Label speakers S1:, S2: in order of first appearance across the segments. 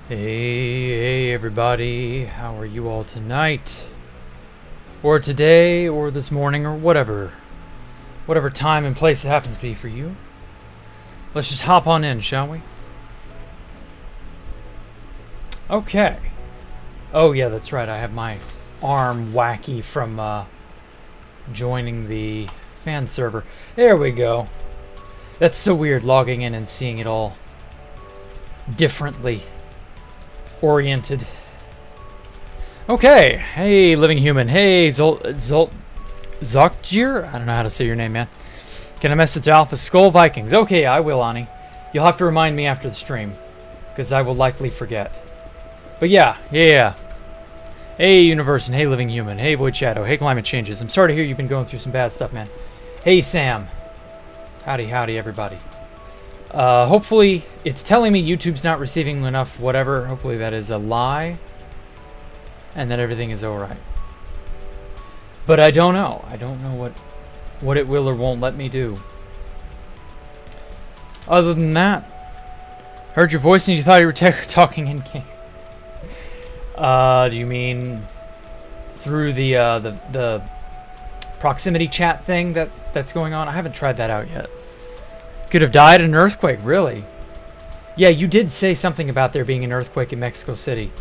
S1: Hey everybody, how are you all tonight? Or today, or this morning, or whatever. Whatever time and place it happens to be for you. Let's just hop on in, shall we? Okay. Oh yeah, that's right, I have my arm wacky from joining the fan server. There we go. That's so weird, logging in and seeing it all differently oriented. Okay, hey living human, hey Zokjir? I don't know how to say your name, man. Can I message Alpha Skull Vikings? Okay, I will, Ani. You'll have to remind me after the stream, because I will likely forget. But yeah. Hey Universe and hey living human, hey Void Shadow, hey Climate Changes. I'm sorry to hear you've been going through some bad stuff, man. Hey Sam. Howdy everybody. Hopefully, it's telling me YouTube's not receiving enough whatever. Hopefully that is a lie. And that everything is alright. But I don't know. I don't know what it will or won't let me do. Other than that, heard your voice and you thought you were talking in game. Do you mean through the proximity chat thing that's going on? I haven't tried that out yet. Could have died in an earthquake, really? Yeah, you did say something about there being an earthquake in Mexico City.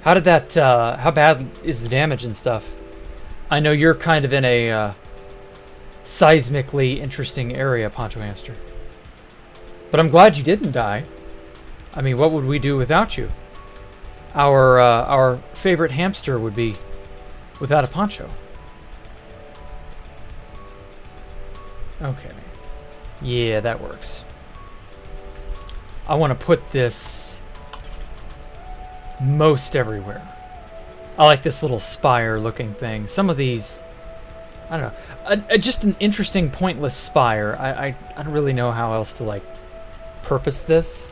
S1: How did that, how bad is the damage and stuff? I know you're kind of in a seismically interesting area, Poncho Hamster. But I'm glad you didn't die. I mean, what would we do without you? Our favorite hamster would be without a poncho. Okay. Yeah, that works. I want to put this most everywhere. I like this little spire looking thing. Some of these, I don't know, just an interesting pointless spire. I don't really know how else to like purpose this.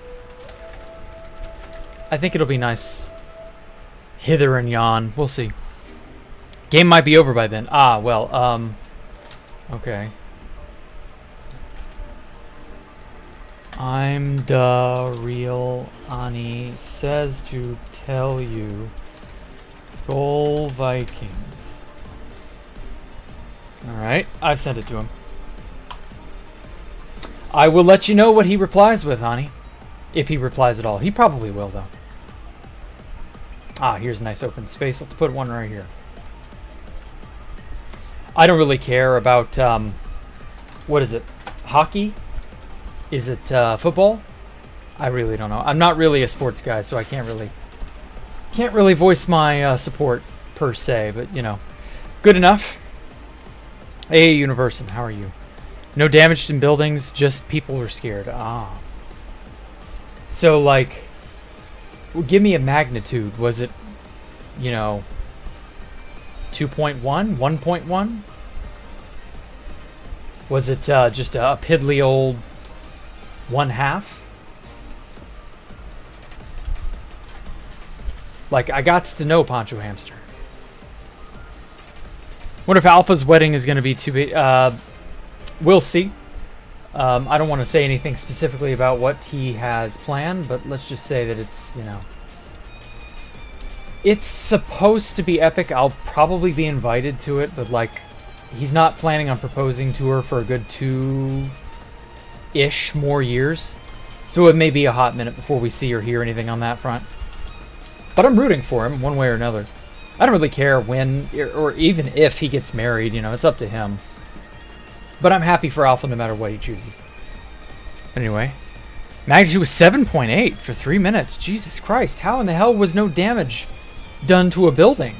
S1: I think it'll be nice hither and yon. We'll see. Game might be over by then. Ah, well, okay. I'm the real Ani says to tell you Skull Vikings. Alright, I've sent it to him. I will let you know what he replies with, Ani. If he replies at all. He probably will, though. Ah, here's a nice open space. Let's put one right here. I don't really care about, what is it? Hockey? Is it football? I really don't know. I'm not really a sports guy, so I can't really voice my support per se. But you know, good enough. Hey, Universum, how are you? No damage in buildings, just people were scared. Ah. So like, well, give me a magnitude. Was it, you know, 2.1, 1.1? Was it just a piddly old 1/2? Like, I gots to know, Poncho Hamster. Wonder if Alpha's wedding is going to be too big. We'll see. I don't want to say anything specifically about what he has planned, but let's just say that it's, you know, it's supposed to be epic. I'll probably be invited to it, but like, he's not planning on proposing to her for a good 2-ish more years. So it may be a hot minute before we see or hear anything on that front. But I'm rooting for him one way or another. I don't really care when or even if he gets married, you know, it's up to him. But I'm happy for Alpha no matter what he chooses. Anyway, magnitude was 7.8 for 3 minutes. Jesus Christ, how in the hell was no damage done to a building?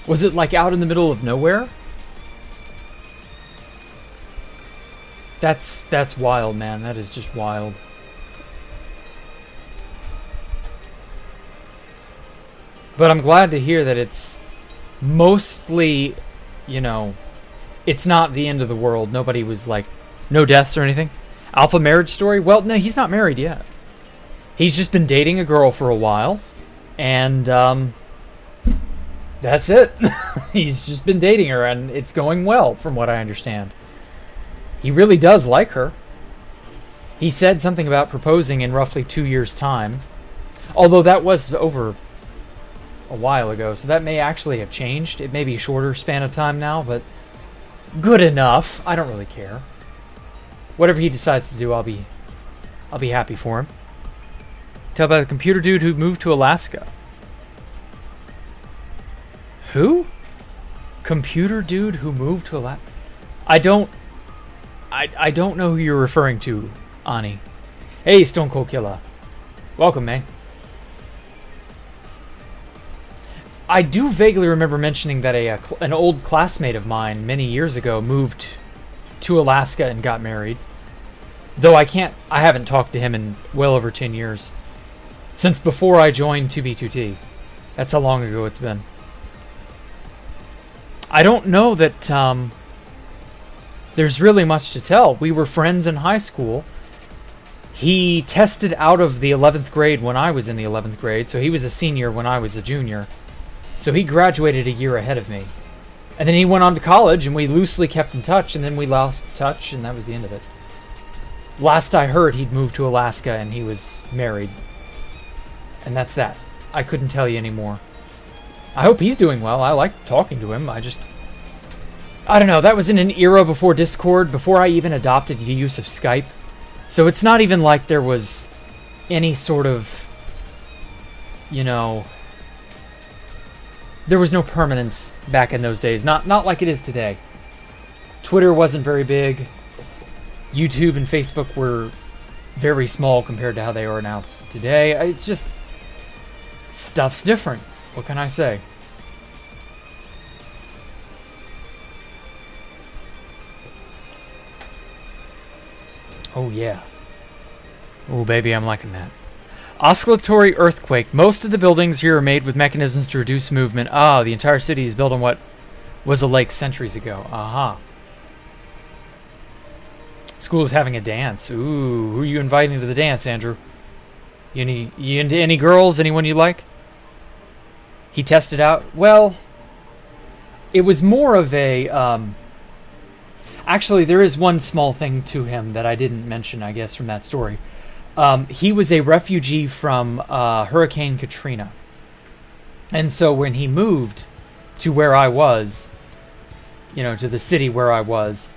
S1: Was it like out in the middle of nowhere? That's wild, man. That is just wild. But I'm glad to hear that it's mostly, you know, it's not the end of the world. Nobody was like, no deaths or anything. Alpha marriage story? Well, no, he's not married yet. He's just been dating a girl for a while. And, that's it. He's just been dating her and it's going well from what I understand. He really does like her. He said something about proposing in roughly 2 years' time. Although that was over a while ago, so that may actually have changed. It may be a shorter span of time now, but good enough. I don't really care. Whatever he decides to do, I'll be happy for him. Tell about the computer dude who moved to Alaska. Who? Computer dude who moved to Alaska? I don't know who you're referring to, Ani. Hey, Stone Cold Killer. Welcome, man. I do vaguely remember mentioning that an old classmate of mine many years ago moved to Alaska and got married. Though I haven't talked to him in well over 10 years. Since before I joined 2B2T. That's how long ago it's been. I don't know that there's really much to tell. We were friends in high school. He tested out of the 11th grade when I was in the 11th grade, so he was a senior when I was a junior. So he graduated a year ahead of me. And then he went on to college, and we loosely kept in touch, and then we lost touch, and that was the end of it. Last I heard, he'd moved to Alaska, and he was married. And that's that. I couldn't tell you anymore. I hope he's doing well. I like talking to him. I don't know. That was in an era before Discord, before I even adopted the use of Skype. So it's not even like there was any sort of, there was no permanence back in those days. Not like it is today. Twitter wasn't very big. YouTube and Facebook were very small compared to how they are now today. It's just, stuff's different. What can I say? Oh, yeah. Oh, baby, I'm liking that. Oscillatory earthquake. Most of the buildings here are made with mechanisms to reduce movement. Ah, the entire city is built on what was a lake centuries ago. Aha. School is having a dance. Ooh, who are you inviting to the dance, Andrew? You into any girls? Anyone you like? He tested out. Well, it was more of a... Actually, there is one small thing to him that I didn't mention, I guess, from that story. He was a refugee from Hurricane Katrina. And so when he moved to where I was, to the city where I was,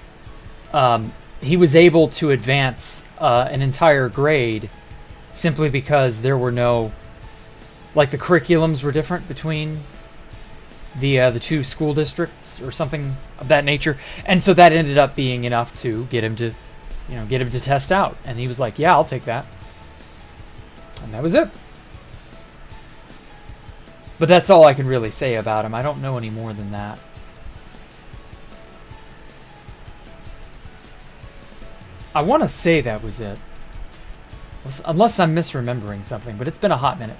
S1: he was able to advance an entire grade simply because there were no... Like, the curriculums were different between the two school districts or something of that nature. And so that ended up being enough to get him to, test out. And he was like, yeah, I'll take that. And that was it. But that's all I can really say about him. I don't know any more than that. I want to say that was it. Unless I'm misremembering something, but it's been a hot minute.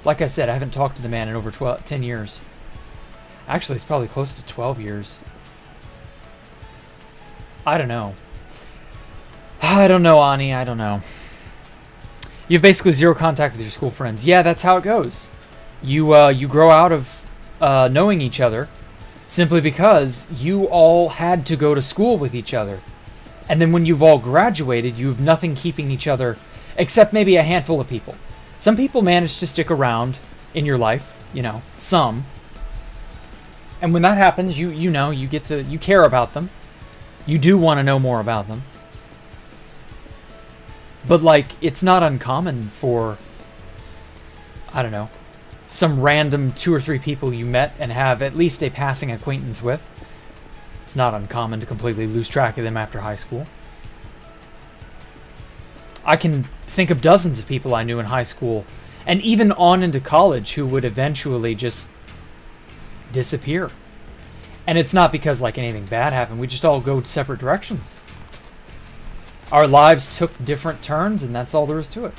S1: Like I said, I haven't talked to the man in over 10 years. Actually, it's probably close to 12 years. I don't know. I don't know, Ani. I don't know. You have basically zero contact with your school friends. Yeah, that's how it goes. You grow out of knowing each other simply because you all had to go to school with each other. And then when you've all graduated, you have nothing keeping each other except maybe a handful of people. Some people manage to stick around in your life, some. And when that happens, you care about them. You do want to know more about them. But it's not uncommon for, I don't know, some random 2 or 3 people you met and have at least a passing acquaintance with. It's not uncommon to completely lose track of them after high school. I can think of dozens of people I knew in high school and even on into college who would eventually just disappear. And it's not because anything bad happened. We just all go separate directions. Our lives took different turns, and that's all there is to it.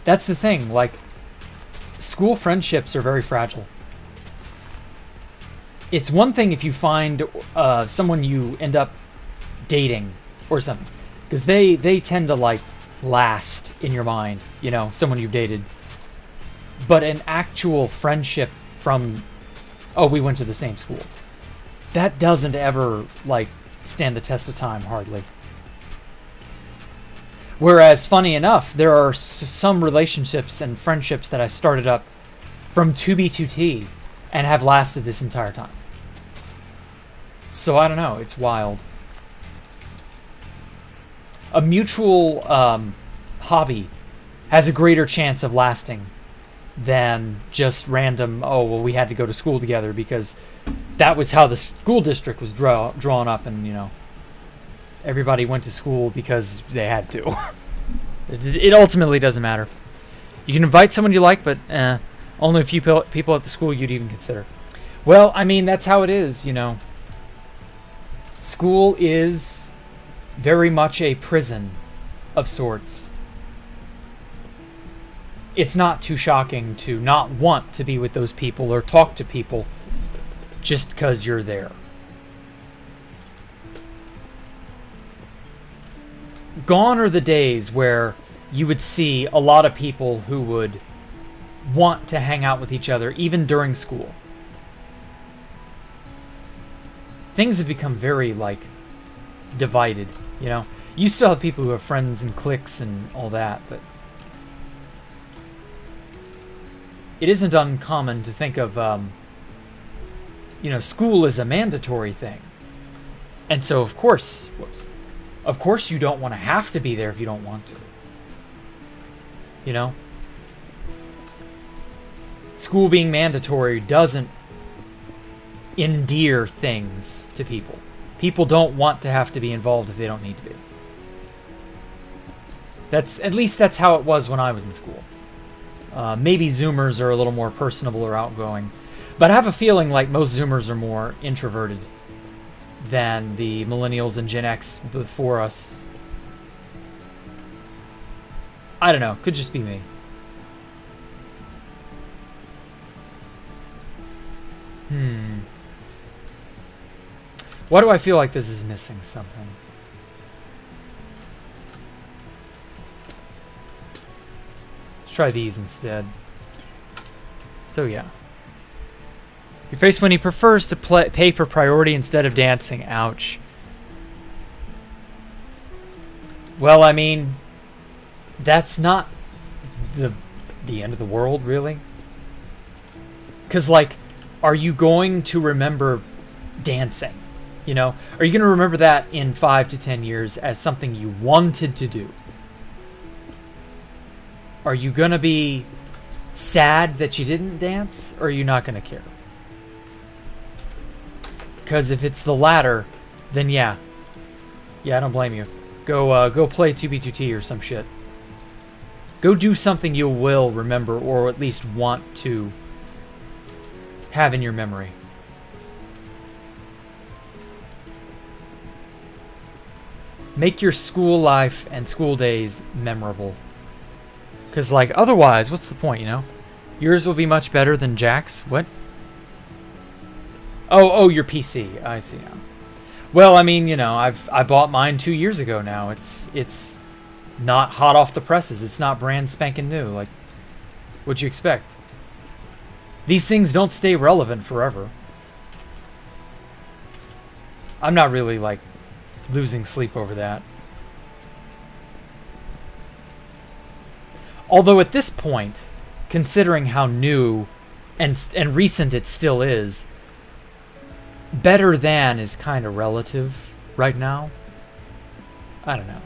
S1: That's the thing. School friendships are very fragile. It's one thing if you find someone you end up dating or something, because they tend to last in your mind, someone you've dated. But an actual friendship from, we went to the same school, that doesn't ever stand the test of time, hardly. Whereas, funny enough, there are some relationships and friendships that I started up from 2B2T and have lasted this entire time. So I don't know, it's wild. A mutual hobby has a greater chance of lasting than just random, oh, well, we had to go to school together because that was how the school district was drawn up, and, you know, everybody went to school because they had to. It ultimately doesn't matter. You can invite someone you like, but only a few people at the school you'd even consider. Well, I mean, that's how it is, you know. School is very much a prison of sorts. It's not too shocking to not want to be with those people or talk to people just because you're there. Gone are the days where you would see a lot of people who would want to hang out with each other even during school. Things have become very, like, divided, you know? You still have people who have friends and cliques and all that, but it isn't uncommon to think of, you know, school is a mandatory thing. And so, of course, of course you don't want to have to be there if you don't want to. You know? School being mandatory doesn't endear things to people. People don't want to have to be involved if they don't need to be. At least that's how it was when I was in school. Maybe Zoomers are a little more personable or outgoing, but I have a feeling like most Zoomers are more introverted than the millennials and Gen X before us. I don't know. Could just be me. Why do I feel like this is missing something? Let's try these instead. So yeah. Your face when he prefers to pay for priority instead of dancing. Ouch. Well, I mean, that's not the end of the world, really. Because, like, are you going to remember dancing? You know, are you going to remember that in 5 to 10 years as something you wanted to do? Are you going to be sad that you didn't dance, or are you not going to care? Because if it's the latter, then yeah. Yeah, I don't blame you. Go play 2B2T or some shit. Go do something you will remember, or at least want to have in your memory. Make your school life and school days memorable. Because, like, otherwise, what's the point, you know? Yours will be much better than Jack's. What? Oh, your PC. I see now. Well, I mean, you know, I bought mine 2 years ago now. It's not hot off the presses. It's not brand spanking new. Like, what'd you expect? These things don't stay relevant forever. I'm not really, like, losing sleep over that. Although at this point, considering how new and recent it still is, better than is kind of relative right now. I don't know.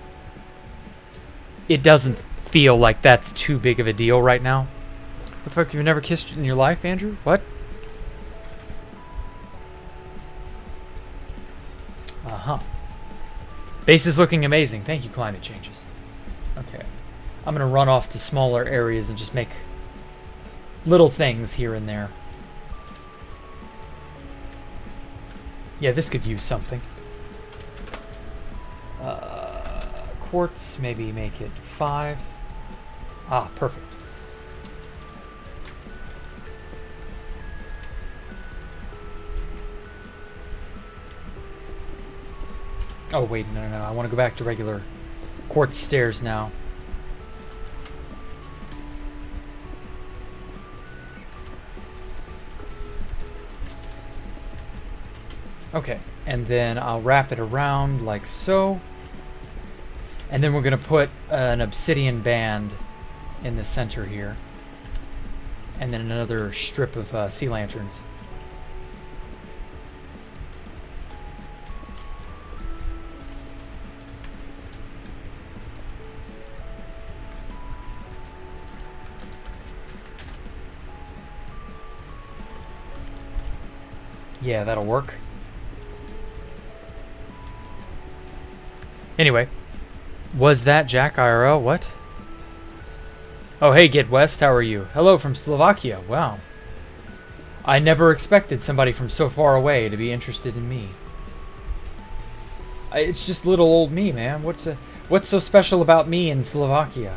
S1: It doesn't feel like that's too big of a deal right now. The fuck, you've never kissed in your life, Andrew? What? Uh-huh. Base is looking amazing. Thank you, climate changes. Okay. I'm going to run off to smaller areas and just make little things here and there. Yeah, this could use something. Quartz, maybe make it 5. Ah, perfect. Oh, wait, no. I want to go back to regular quartz stairs now. Okay, and then I'll wrap it around like so. And then we're going to put an obsidian band in the center here. And then another strip of sea lanterns. Yeah, that'll work. Anyway, was that Jack IRL? What? Oh, hey, Get West, how are you? Hello from Slovakia. Wow. I never expected somebody from so far away to be interested in me. It's just little old me, man. What's so special about me in Slovakia?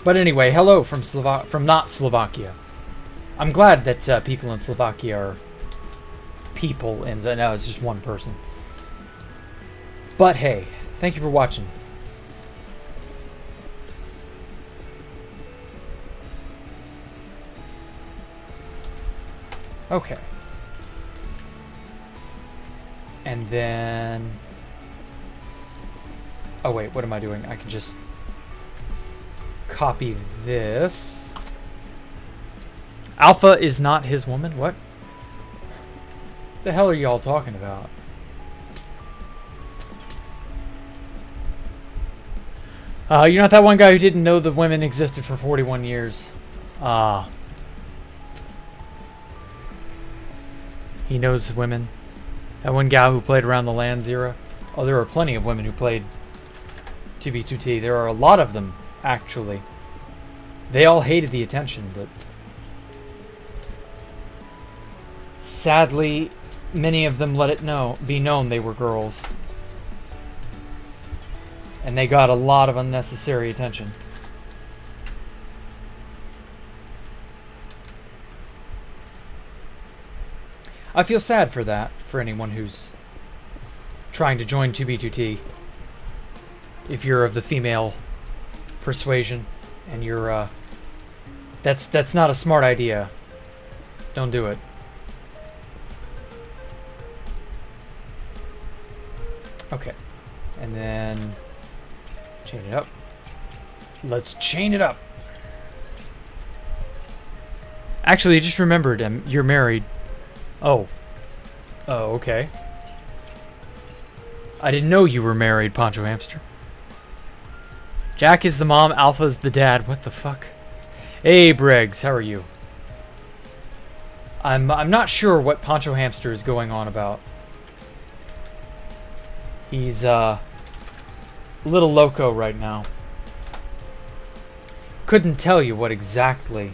S1: But anyway, hello from not Slovakia. I'm glad that people in Slovakia are people, and no, it's just one person. But hey, thank you for watching. Okay. And then... Oh wait, what am I doing? I can just copy this. Alpha is not his woman? What? The hell are y'all talking about? You're not that one guy who didn't know the women existed for 41 years. He knows women. That one gal who played around the Lands era. Oh, there are plenty of women who played 2B2T. There are a lot of them, actually. They all hated the attention, but... sadly, many of them let it be known they were girls. And they got a lot of unnecessary attention. I feel sad for that, for anyone who's trying to join 2B2T. If you're of the female persuasion and you're that's not a smart idea. Don't do it. Okay. And then chain it up. Let's chain it up. Actually, I just remembered you're married. Oh. Oh, okay. I didn't know you were married, Poncho Hamster. Jack is the mom, Alpha's the dad. What the fuck? Hey, Briggs, how are you? I'm not sure what Poncho Hamster is going on about. He's a little loco right now. Couldn't tell you what exactly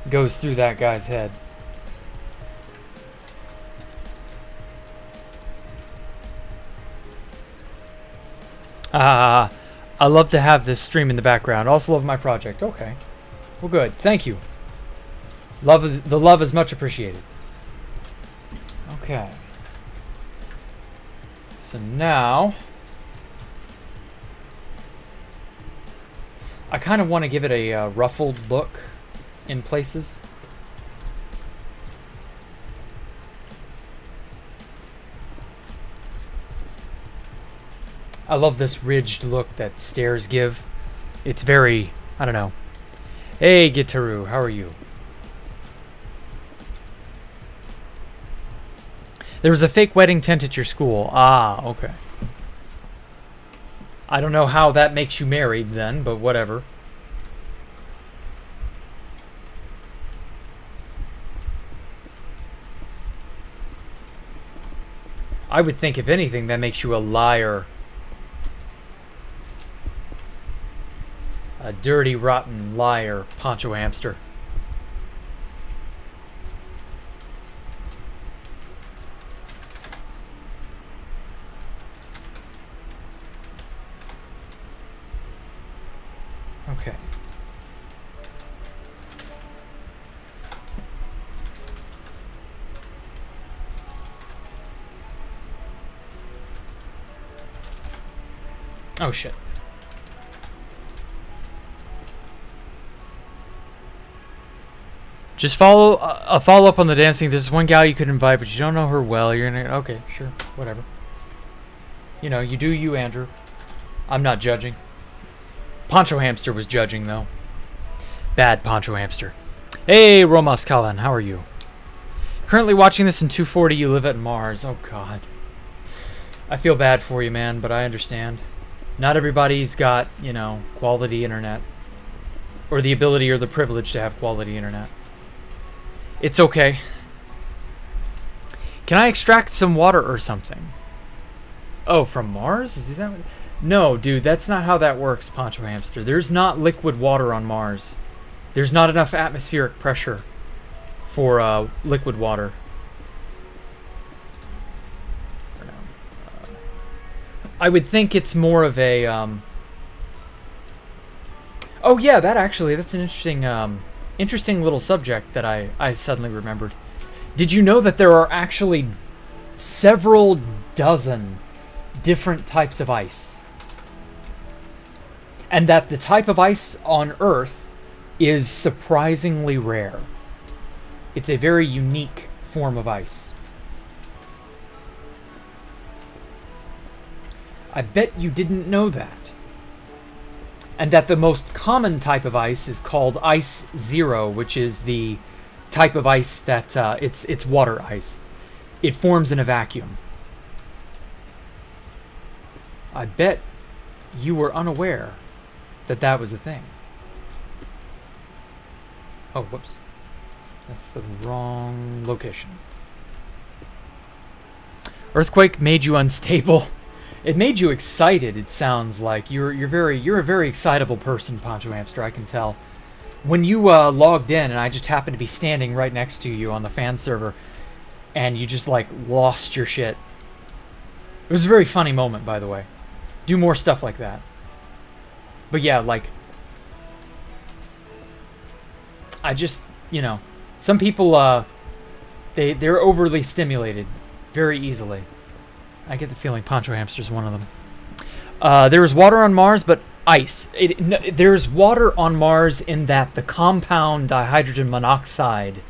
S1: goes through that guy's head. I love to have this stream in the background. Also love my project. Okay. Well, good. Thank you. The love is much appreciated. Okay. So now... I kind of want to give it a ruffled look in places. I love this ridged look that stairs give. It's very, I don't know. Hey, Gitaru, how are you? There was a fake wedding tent at your school. Ah, okay. I don't know how that makes you married then, but whatever. I would think, if anything, that makes you a liar. A dirty, rotten liar, Poncho Hamster. Okay. Oh shit. Just follow a follow up on the dancing. There's one gal you could invite, but you don't know her well. You're gonna okay, sure, whatever. You know, you do you, Andrew. I'm not judging. Poncho Hamster was judging, though. Bad Poncho Hamster. Hey, Romas Kalan, how are you? Currently watching this in 240, you live at Mars. Oh, God. I feel bad for you, man, but I understand. Not everybody's got, you know, quality internet. Or the ability or the privilege to have quality internet. It's okay. Can I extract some water or something? Oh, from Mars? Is that what... No, dude, that's not how that works, Poncho Hamster. There's not liquid water on Mars. There's not enough atmospheric pressure for liquid water. I would think it's more of a... Oh, yeah, that's an interesting, interesting little subject that I suddenly remembered. Did you know that there are actually several dozen different types of ice? And that the type of ice on Earth is surprisingly rare. It's a very unique form of ice. I bet you didn't know that. And that the most common type of ice is called Ice Zero, which is the type of ice that it's water ice. It forms in a vacuum. I bet you were unaware that that was a thing. Oh, whoops. That's the wrong location. Earthquake made you unstable. It made you excited, it sounds like. You're a very excitable person, Poncho Hamster, I can tell. When you logged in and I just happened to be standing right next to you on the fan server and you just like lost your shit. It was a very funny moment, by the way. Do more stuff like that. But yeah, like I just, you know, some people they're overly stimulated very easily. I get the feeling Poncho Hamster's one of them. There is water on Mars, but ice. There's water on Mars in that the compound dihydrogen monoxide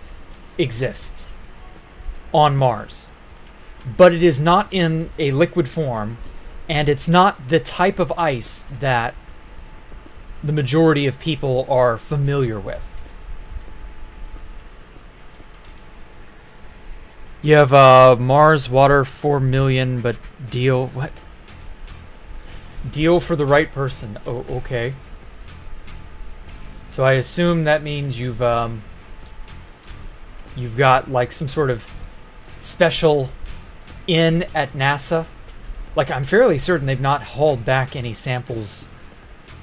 S1: exists on Mars. But it is not in a liquid form, and it's not the type of ice that the majority of people are familiar with. You have Mars water 4 million, but deal what? Deal for the right person. Oh, okay. So I assume that means you've got like some sort of special in at NASA. Like I'm fairly certain they've not hauled back any samples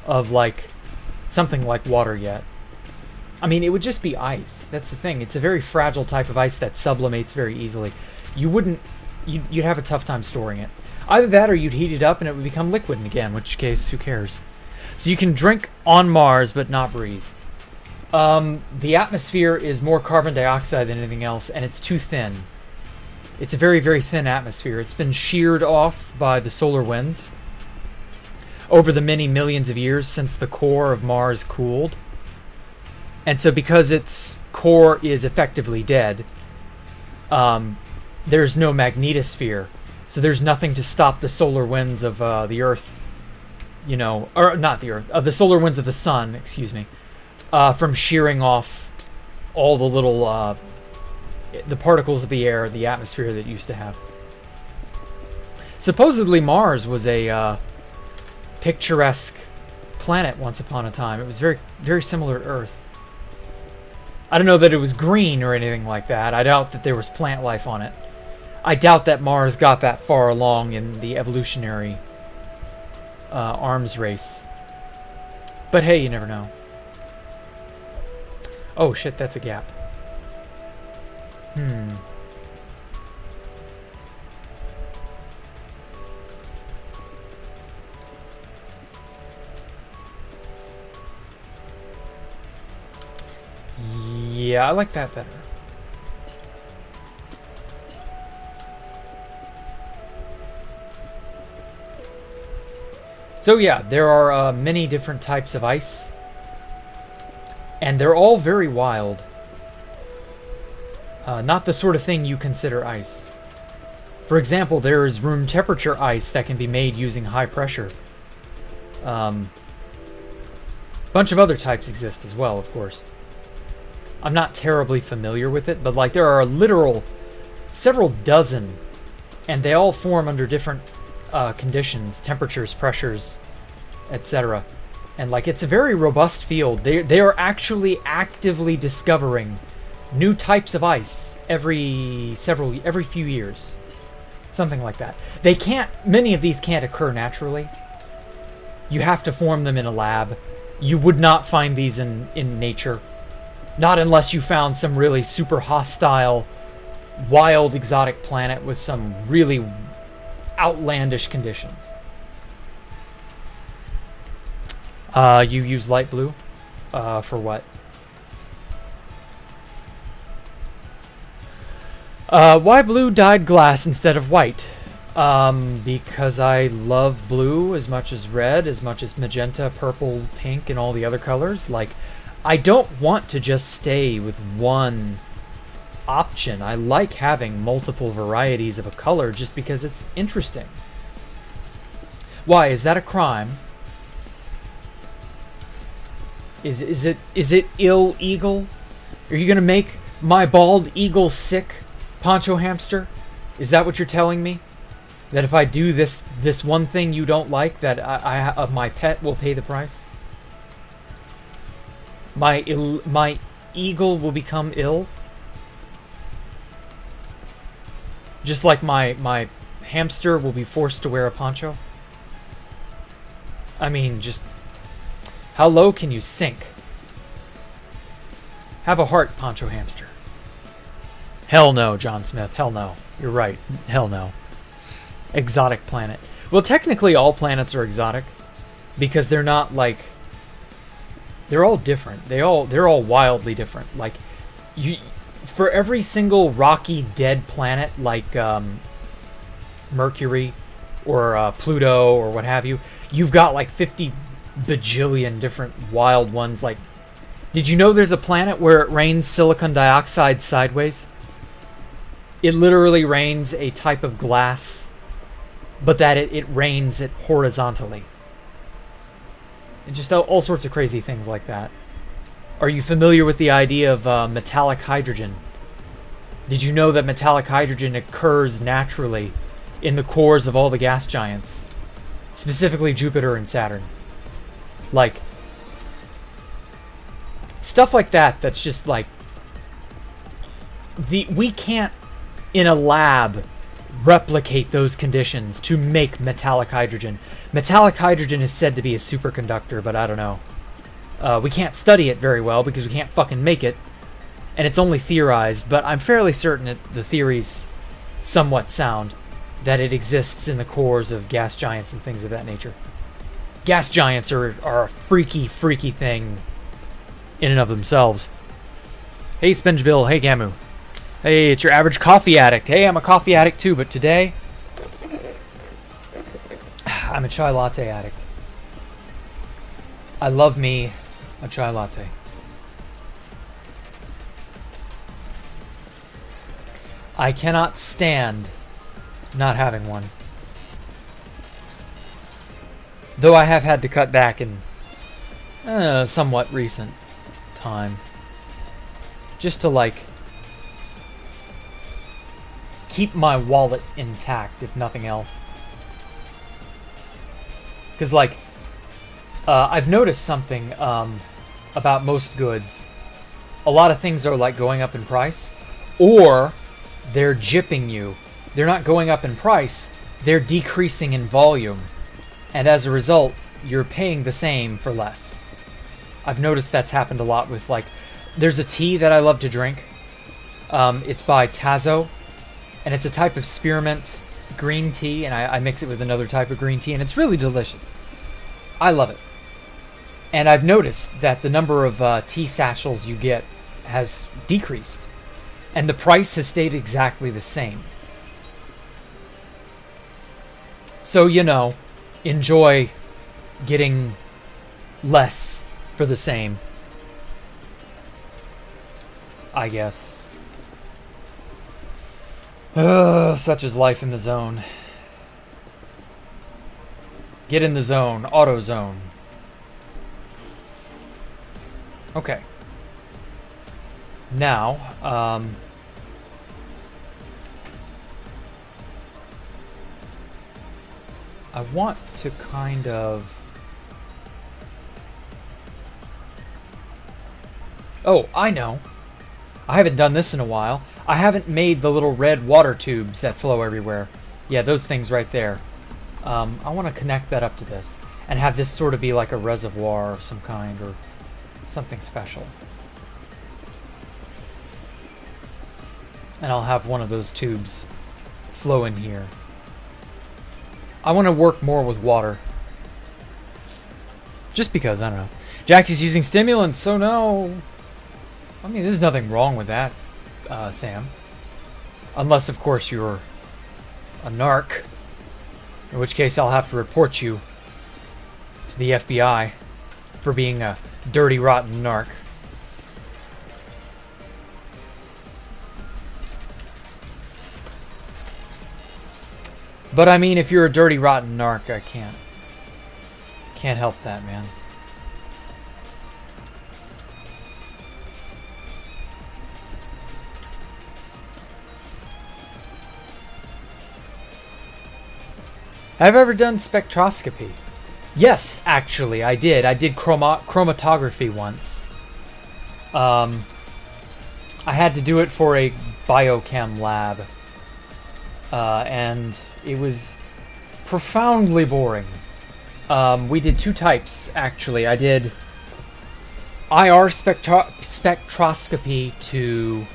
S1: of like something like water yet. I mean, it would just be ice. That's the thing. It's a very fragile type of ice that sublimates very easily. You'd have a tough time storing it. Either that or you'd heat it up and it would become liquid again, in which case, who cares? So you can drink on Mars but not breathe. The atmosphere is more carbon dioxide than anything else, and it's too thin. It's a very, very thin atmosphere. It's been sheared off by the solar winds over the many millions of years since the core of Mars cooled. And so because its core is effectively dead, there's no magnetosphere. So there's nothing to stop the solar winds of the Earth, you know, or not the Earth, the solar winds of the Sun, excuse me, from shearing off all the little, the particles of the air, the atmosphere that it used to have. Supposedly Mars was a picturesque planet once upon a time. It was very, very similar to Earth. I don't know that it was green or anything like that. I doubt that there was plant life on it. I doubt that Mars got that far along in the evolutionary arms race. But hey, you never know. Oh shit, that's a gap. Yeah, I like that better. So yeah, there are many different types of ice, and they're all very wild. Not the sort of thing you consider ice. For example, there is room temperature ice that can be made using high pressure. Bunch of other types exist as well, of course. I'm not terribly familiar with it, but like there are literal several dozen, and they all form under different conditions, temperatures, pressures, etc. And like it's a very robust field. They are actually actively discovering new types of ice every few years. Something like that. Many of these can't occur naturally. You have to form them in a lab. You would not find these in nature. Not unless you found some really super hostile, wild, exotic planet with some really outlandish conditions. You use light blue? For what? Why blue dyed glass instead of white? Because I love blue as much as red, as much as magenta, purple, pink, and all the other colors. Like, I don't want to just stay with one option. I like having multiple varieties of a color just because it's interesting. Why? Is that a crime? Is it illegal? Are you gonna make my bald eagle sick, Poncho Hamster? Is that what you're telling me? That if I do this one thing you don't like, that my pet will pay the price? My eagle will become ill? Just like my hamster will be forced to wear a poncho? I mean, just how low can you sink? Have a heart, Poncho Hamster. Hell no, John Smith. Hell no. You're right. Hell no. Exotic planet. Well, technically all planets are exotic because they're not like... They're all different. They're all wildly different. Like, for every single rocky dead planet like Mercury or Pluto or what have you, you've got like 50 bajillion different wild ones. Like, did you know there's a planet where it rains silicon dioxide sideways? It literally rains a type of glass, but that it rains it horizontally. And just all sorts of crazy things like that. Are you familiar with the idea of metallic hydrogen? Did you know that metallic hydrogen occurs naturally in the cores of all the gas giants? Specifically Jupiter and Saturn. Like, stuff like that that's just like... We can't, in a lab, replicate those conditions to make metallic hydrogen. Metallic hydrogen is said to be a superconductor, but I don't know. We can't study it very well because we can't fucking make it, and it's only theorized, but I'm fairly certain that the theory's somewhat sound, that it exists in the cores of gas giants and things of that nature. Gas giants are a freaky thing in and of themselves. Hey, Spongebill. Hey, Gamu. Hey, it's your average coffee addict. Hey, I'm a coffee addict too, but today I'm a chai latte addict. I love me a chai latte. I cannot stand not having one. Though I have had to cut back in somewhat recent time. Just to, like, keep my wallet intact, if nothing else. Because, like, I've noticed something about most goods. A lot of things are, like, going up in price, or they're gypping you. They're not going up in price, they're decreasing in volume. And as a result, you're paying the same for less. I've noticed that's happened a lot with, like, there's a tea that I love to drink. It's by Tazo, and it's a type of spearmint green tea, and I mix it with another type of green tea, and it's really delicious. I love it. And I've noticed that the number of tea satchels you get has decreased, and the price has stayed exactly the same. So, you know, enjoy getting less for the same, I guess. Ugh, such is life in the zone. Get in the zone. Auto zone. Okay. Now, I want to kind of... Oh, I know. I haven't done this in a while. I haven't made the little red water tubes that flow everywhere. Yeah, those things right there. I want to connect that up to this and have this sort of be like a reservoir of some kind or something special. And I'll have one of those tubes flow in here. I want to work more with water. Just because, I don't know. Jackie's using stimulants, so no. I mean, there's nothing wrong with that, Sam. Unless, of course, you're a narc. In which case, I'll have to report you to the FBI for being a dirty, rotten narc. But I mean, if you're a dirty, rotten narc, I can't help that, man. Have I ever done spectroscopy? Yes, actually, I did. I did chromatography once. I had to do it for a biochem lab. And it was profoundly boring. We did two types, actually. I did IR spectroscopy to...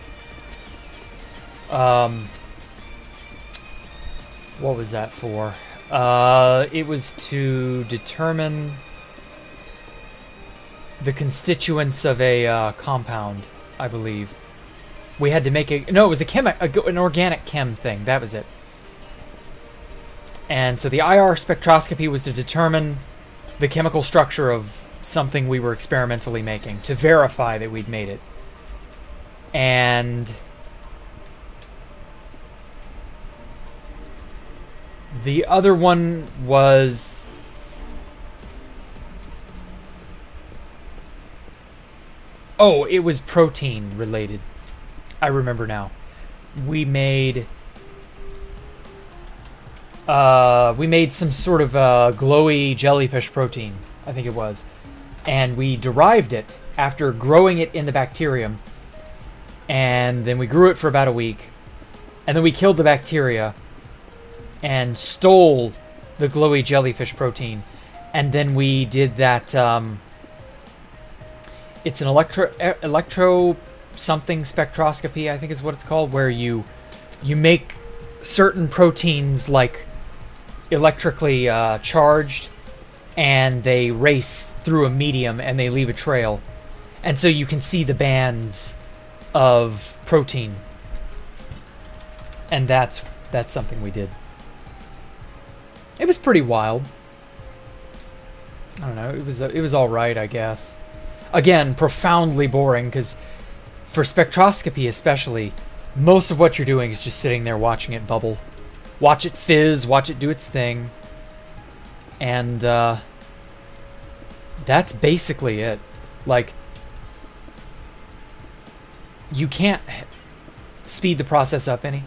S1: what was that for? It was to determine the constituents of a compound, I believe. We had to make a... No, it was an organic chem thing. That was it. And so the IR spectroscopy was to determine the chemical structure of something we were experimentally making, to verify that we'd made it. And... the other one was... oh, it was protein related. I remember now. We made some sort of glowy jellyfish protein, I think it was. And we derived it after growing it in the bacterium. And then we grew it for about a week. And then we killed the bacteria and stole the glowy jellyfish protein. And then we did that, it's an electro something spectroscopy, I think is what it's called, where you make certain proteins like electrically charged, and they race through a medium and they leave a trail, and so you can see the bands of protein. And that's something we did. It was pretty wild. I don't know. It was all right, I guess. Again, profoundly boring, because for spectroscopy especially, most of what you're doing is just sitting there watching it bubble. Watch it fizz, watch it do its thing. And that's basically it. Like, you can't speed the process up any.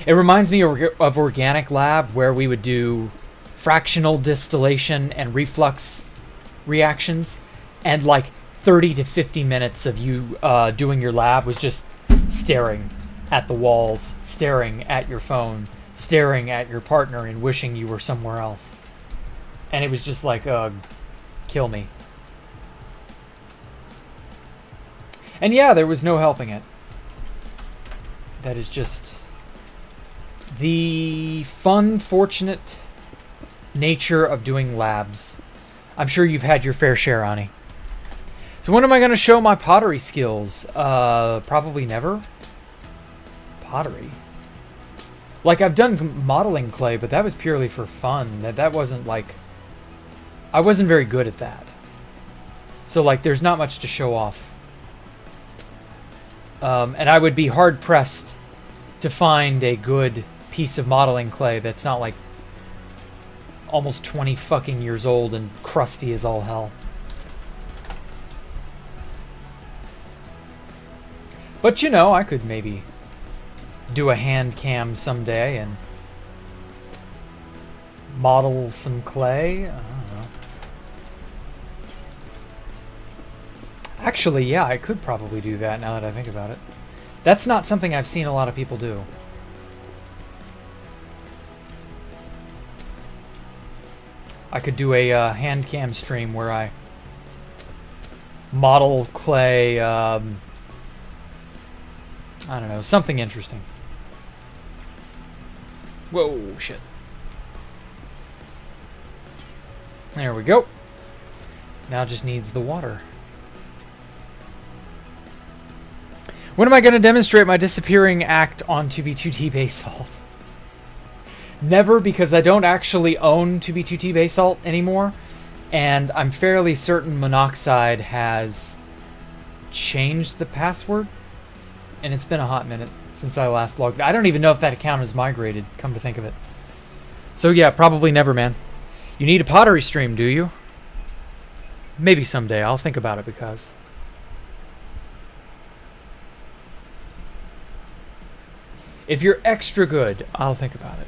S1: It reminds me of Organic Lab, where we would do fractional distillation and reflux reactions, and like 30 to 50 minutes of you doing your lab was just staring at the walls, staring at your phone, staring at your partner, and wishing you were somewhere else. And it was just like, kill me. And yeah, there was no helping it. That is just the fun, fortunate nature of doing labs. I'm sure you've had your fair share, Ani. So when am I going to show my pottery skills? Probably never. Pottery. Like, I've done modeling clay, but that was purely for fun. That wasn't like... I wasn't very good at that. So, like, there's not much to show off. And I would be hard-pressed to find a good piece of modeling clay that's not like almost 20 fucking years old and crusty as all hell. But you know, I could maybe do a hand cam someday and model some clay. I don't know. Actually, yeah, I could probably do that now that I think about it. That's not something I've seen a lot of people do. I could do a hand cam stream where I model clay, I don't know, something interesting. Whoa, shit. There we go. Now it just needs the water. When am I going to demonstrate my disappearing act on 2B2T basalt? Never, because I don't actually own 2B2T basalt anymore, and I'm fairly certain Monoxide has changed the password, and it's been a hot minute since I last logged. I don't even know if that account is migrated, come to think of it. So yeah, probably never, man. You need a pottery stream, do you? Maybe someday. I'll think about it because... if you're extra good, I'll think about it.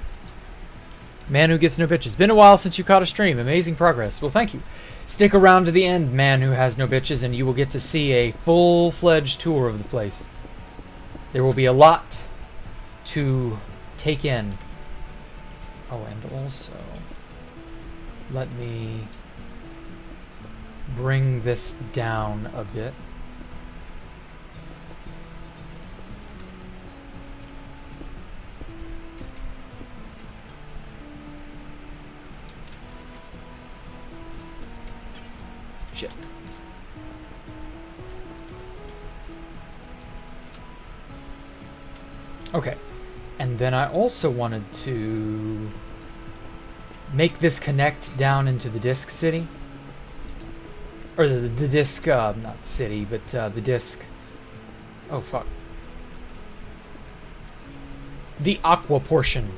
S1: Man who gets no bitches. Been a while since you caught a stream. Amazing progress. Well, thank you. Stick around to the end, man who has no bitches, and you will get to see a full-fledged tour of the place. There will be a lot to take in. Oh, and also, let me bring this down a bit. Shit. Okay. And then I also wanted to make this connect down into the disc city. Or the disc, not city, but the disc. Oh, fuck. The aqua portion.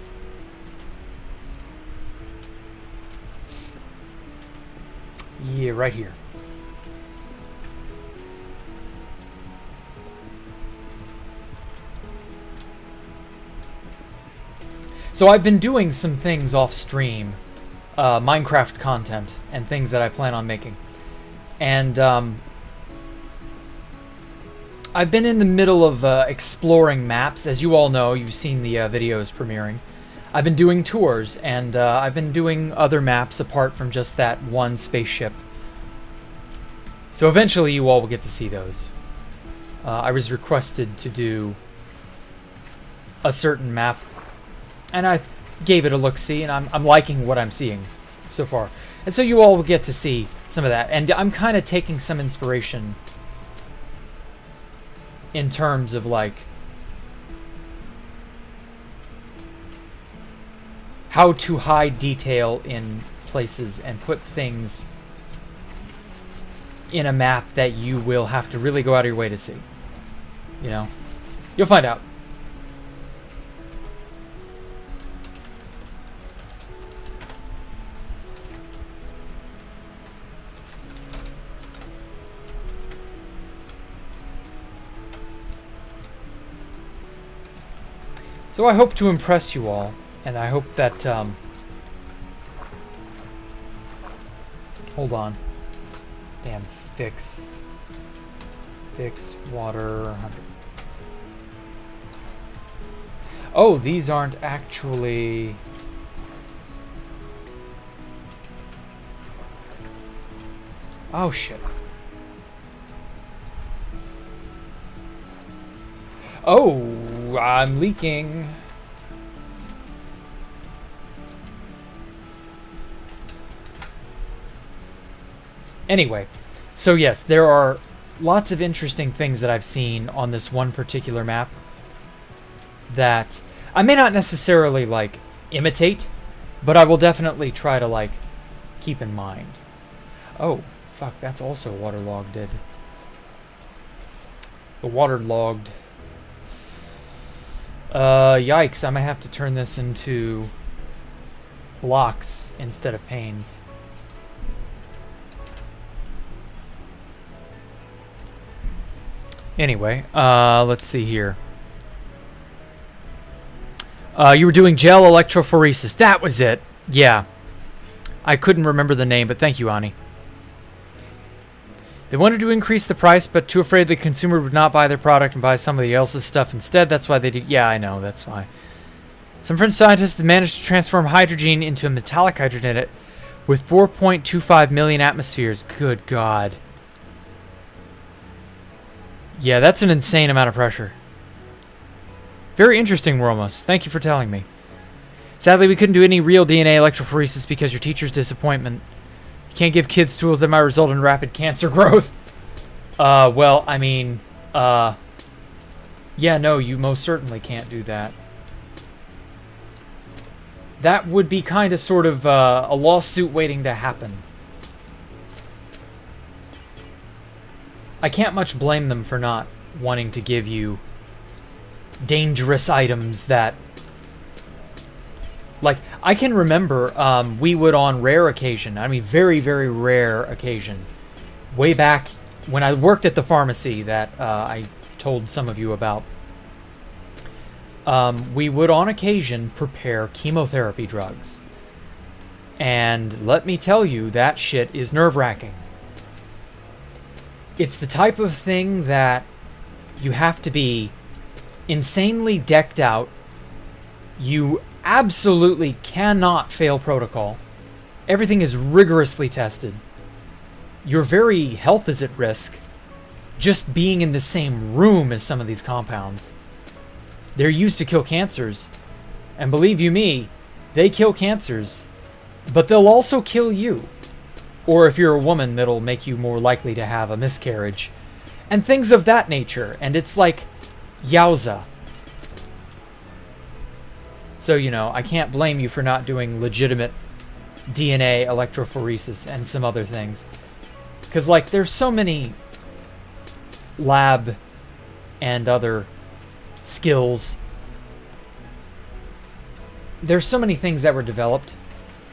S1: Yeah, right here. So I've been doing some things off stream, Minecraft content and things that I plan on making. And I've been in the middle of exploring maps. As you all know, you've seen the videos premiering. I've been doing tours, and I've been doing other maps apart from just that one spaceship. So eventually you all will get to see those. I was requested to do a certain map, and I gave it a look-see, and I'm liking what I'm seeing so far. And so you all will get to see some of that. And I'm kind of taking some inspiration in terms of, like, how to hide detail in places and put things in a map that you will have to really go out of your way to see. You know? You'll find out. So I hope to impress you all, and I hope that, hold on. Damn, fix water 100. Oh, these aren't actually... Oh, shit. Oh, I'm leaking. Anyway, so yes, there are lots of interesting things that I've seen on this one particular map that I may not necessarily, like, imitate, but I will definitely try to, like, keep in mind. Oh, fuck, that's also waterlogged. The waterlogged. Yikes, I might have to turn this into blocks instead of panes. Anyway, let's see here. You were doing gel electrophoresis. That was it. Yeah. I couldn't remember the name, but thank you, Ani. They wanted to increase the price, but too afraid the consumer would not buy their product and buy somebody else's stuff instead. That's why they did. Yeah, I know. That's why. Some French scientists managed to transform hydrogen into a metallic hydrogen with 4.25 million atmospheres. Good God. Yeah, that's an insane amount of pressure. Very interesting, Ramos. Thank you for telling me. Sadly, we couldn't do any real DNA electrophoresis because your teacher's disappointment. You can't give kids tools that might result in rapid cancer growth. Well, I mean, yeah, no, you most certainly can't do that. That would be kind of sort of a lawsuit waiting to happen. I can't much blame them for not wanting to give you dangerous items that... Like, I can remember we would on rare occasion, I mean very, very rare occasion, way back when I worked at the pharmacy that I told some of you about, we would on occasion prepare chemotherapy drugs. And let me tell you, that shit is nerve-wracking. It's the type of thing that you have to be insanely decked out. You absolutely cannot fail protocol. Everything is rigorously tested. Your very health is at risk just being in the same room as some of these compounds. They're used to kill cancers. And believe you me, they kill cancers. But they'll also kill you. Or if you're a woman, that'll make you more likely to have a miscarriage. And things of that nature. And it's like, yowza. So, you know, I can't blame you for not doing legitimate DNA electrophoresis and some other things. Because, like, there's so many lab and other skills. There's so many things that were developed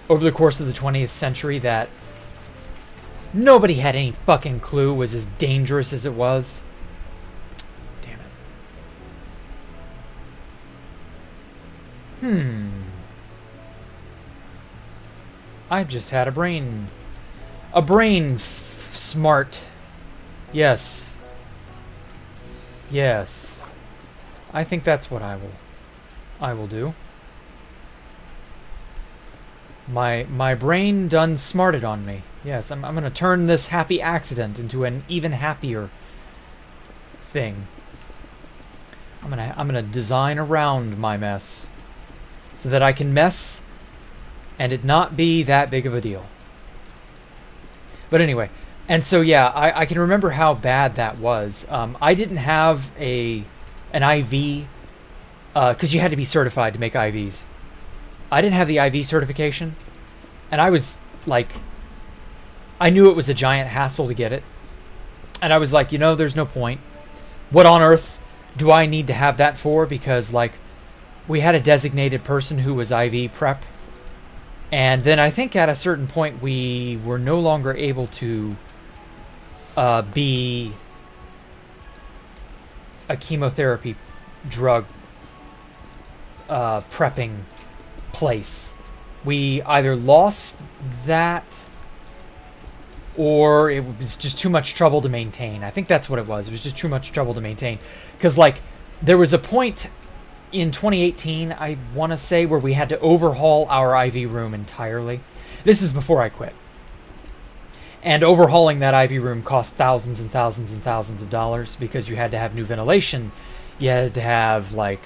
S1: over the course of the 20th century that nobody had any fucking clue was as dangerous as it was. Damn it. I've just had a brain smart. Yes. Yes. I think that's what I will do. My brain done smarted on me. Yes, I'm gonna turn this happy accident into an even happier thing. I'm gonna design around my mess so that I can mess and it not be that big of a deal. But anyway, and so yeah, I can remember how bad that was. I didn't have an IV because you had to be certified to make IVs. I didn't have the IV certification, and I was like, I knew it was a giant hassle to get it, and I was like, you know, there's no point. What on earth do I need to have that for? Because, like, we had a designated person who was IV prep, and then I think at a certain point we were no longer able to be a chemotherapy drug prepping place. We either lost that or it was just too much trouble to maintain. I think that's what it was. It was just too much trouble to maintain. Because, like, there was a point in 2018, I want to say, where we had to overhaul our IV room entirely. This is before I quit. And overhauling that IV room cost thousands and thousands and thousands of dollars because you had to have new ventilation. You had to have, like,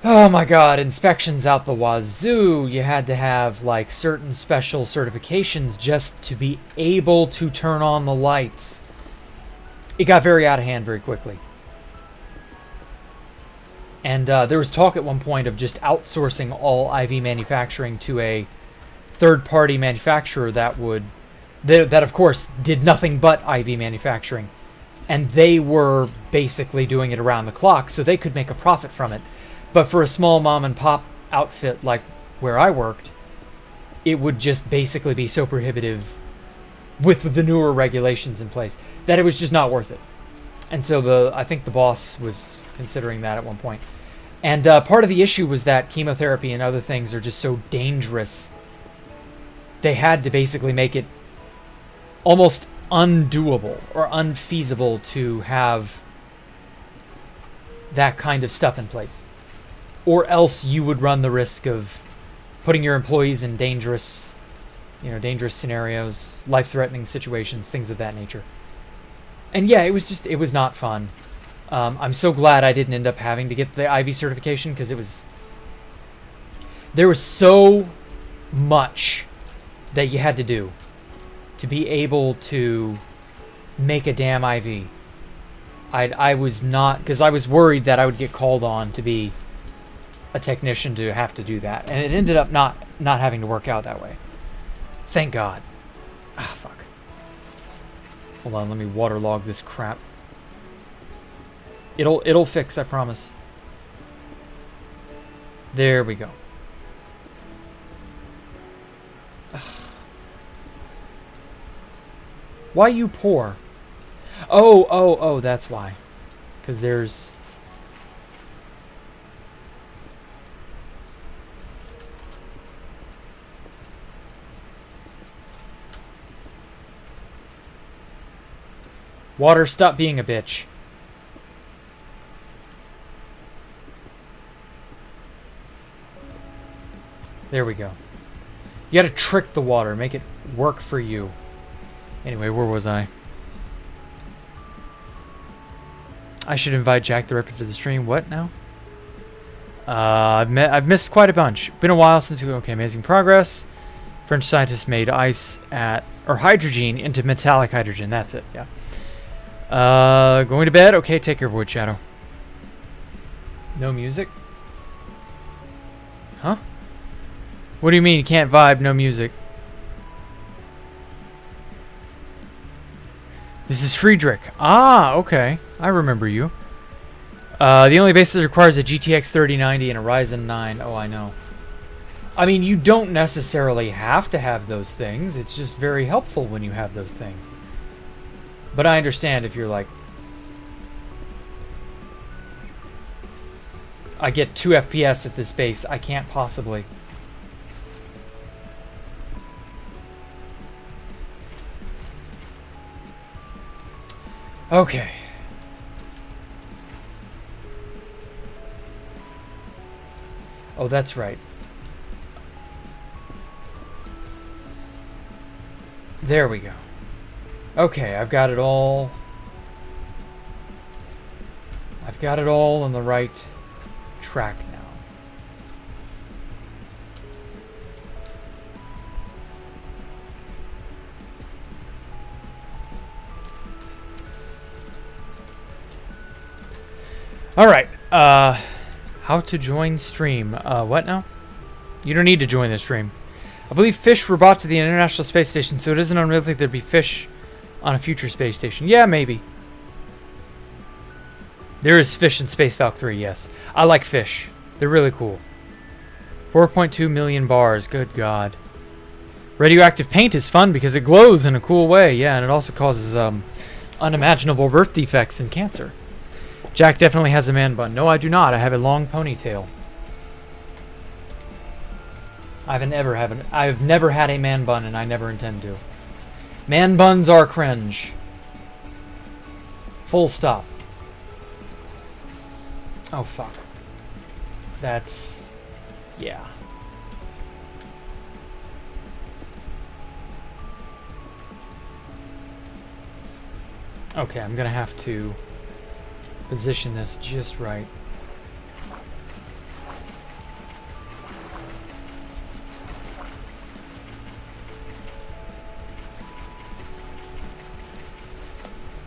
S1: oh my god, inspections out the wazoo. You had to have, like, certain special certifications just to be able to turn on the lights. It got very out of hand very quickly. And there was talk at one point of just outsourcing all IV manufacturing to a third-party manufacturer that would... that of course, did nothing but IV manufacturing. and they were basically doing it around the clock, so they could make a profit from it. But for a small mom and pop outfit like where I worked, it would just basically be so prohibitive with the newer regulations in place that it was just not worth it. And so I think the boss was considering that at one point. And part of the issue was that chemotherapy and other things are just so dangerous. They had to basically make it almost undoable or unfeasible to have that kind of stuff in place. Or else you would run the risk of putting your employees in dangerous scenarios, life-threatening situations, things of that nature. And yeah, it was not fun. I'm so glad I didn't end up having to get the IV certification, because there was so much that you had to do to be able to make a damn IV. I was not, because I was worried that I would get called on to be a technician to have to do that, and it ended up not having to work out that way. Thank God. Ah, fuck. Hold on, let me waterlog this crap. It'll fix, I promise. There we go. Ugh. Why you poor? Oh, that's why. Because there's... Water, stop being a bitch. There we go. You gotta trick the water, make it work for you. Anyway, where was I? I should invite Jacktherippa to the stream. What now? I've missed quite a bunch. Been a while since we... Okay, amazing progress. French scientists made ice or hydrogen into metallic hydrogen. That's it, yeah. Going to bed? Okay, take care, Void Shadow. No music? Huh? What do you mean you can't vibe, no music? This is Friedrich. Ah, okay. I remember you. The only base that requires a GTX 3090 and a Ryzen 9. Oh, I know. I mean, you don't necessarily have to have those things. It's just very helpful when you have those things. But I understand if you're like... I get 2 FPS at this base. I can't possibly... Okay. Oh, that's right. There we go. Okay, I've got it all. I've got it all on the right track now. All right. How to join stream? What now? You don't need to join the stream. I believe fish were brought to the International Space Station, so it isn't unrealistic there'd be fish on a future space station. Yeah, maybe. There is fish in Space Valk 3, yes. I like fish. They're really cool. 4.2 million bars. Good God. Radioactive paint is fun because it glows in a cool way. Yeah, and it also causes unimaginable birth defects and cancer. Jack definitely has a man bun. No, I do not. I have a long ponytail. I've never had a man bun, and I never intend to. Man buns are cringe. Full stop. Oh, fuck. That's... yeah. Okay, I'm gonna have to position this just right.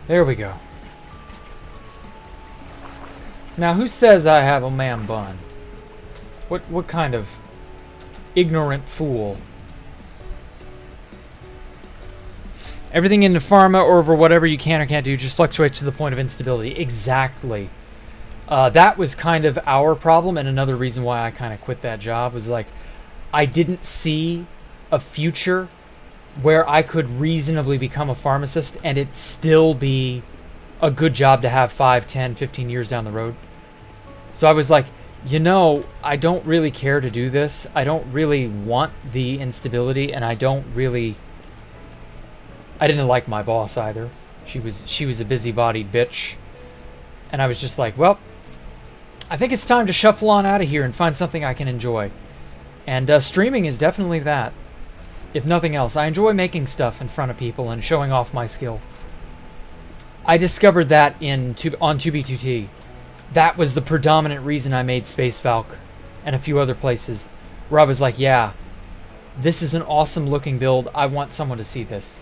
S1: There we go. Now, who says I have a man bun? What kind of ignorant fool?
S2: Everything in the pharma or over whatever you can or can't do just fluctuates to the point of instability. Exactly. That was kind of our problem, and another reason why I kind of quit that job was like, I didn't see a future where I could reasonably become a pharmacist and it still be a good job to have 5, 10, 15 years down the road. So I was like, you know, I don't really care to do this. I don't really want the instability, and I didn't like my boss either. She was a busybodied bitch. And I was just like, well, I think it's time to shuffle on out of here and find something I can enjoy. And streaming is definitely that. If nothing else, I enjoy making stuff in front of people and showing off my skill. I discovered that on 2B2T. That was the predominant reason I made Space Valk and a few other places, where I was like, yeah, this is an awesome looking build. I want someone to see this.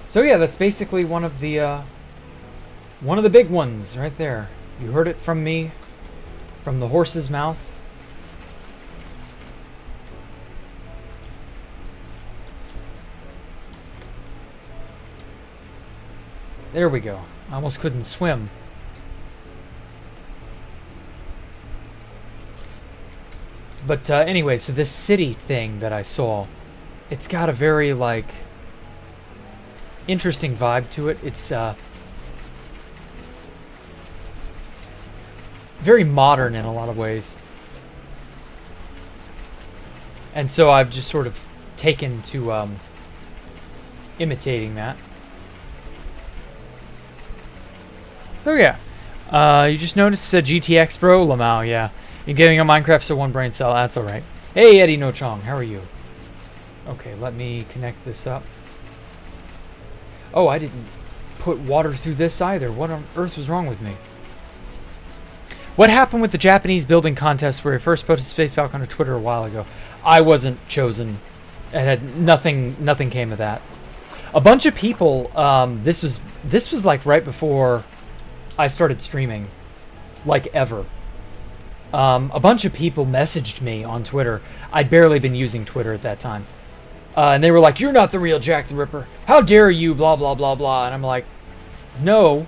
S2: So yeah, that's basically one of the big ones right there. You heard it from me, from the horse's mouth. There we go. I almost couldn't swim. But anyway, so this city thing that I saw, it's got a very, like, interesting vibe to it. It's very modern in a lot of ways. And so I've just sort of taken to imitating that. So yeah, you just noticed GTX bro, Lamau, yeah. You're giving a Minecraft so one brain cell, that's alright. Hey Eddie No Chong, how are you? Okay, let me connect this up. Oh, I didn't put water through this either. What on earth was wrong with me? What happened with the Japanese building contest where I first posted Space Valk on Twitter a while ago? I wasn't chosen. It had nothing came of that. A bunch of people, this was like right before I started streaming, like ever. A bunch of people messaged me on Twitter. I'd barely been using Twitter at that time. And they were like, you're not the real Jacktherippa. How dare you, blah, blah, blah, blah. And I'm like, no.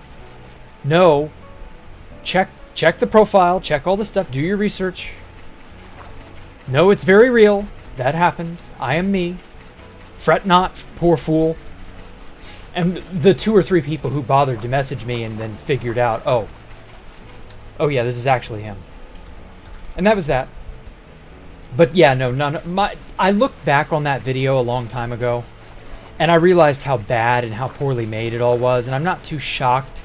S2: Check the profile, check all the stuff, do your research. No, it's very real. That happened. I am me. Fret not, poor fool. And the 2 or 3 people who bothered to message me and then figured out, oh yeah, this is actually him. And that was that. But yeah, I looked back on that video a long time ago, and I realized how bad and how poorly made it all was, and I'm not too shocked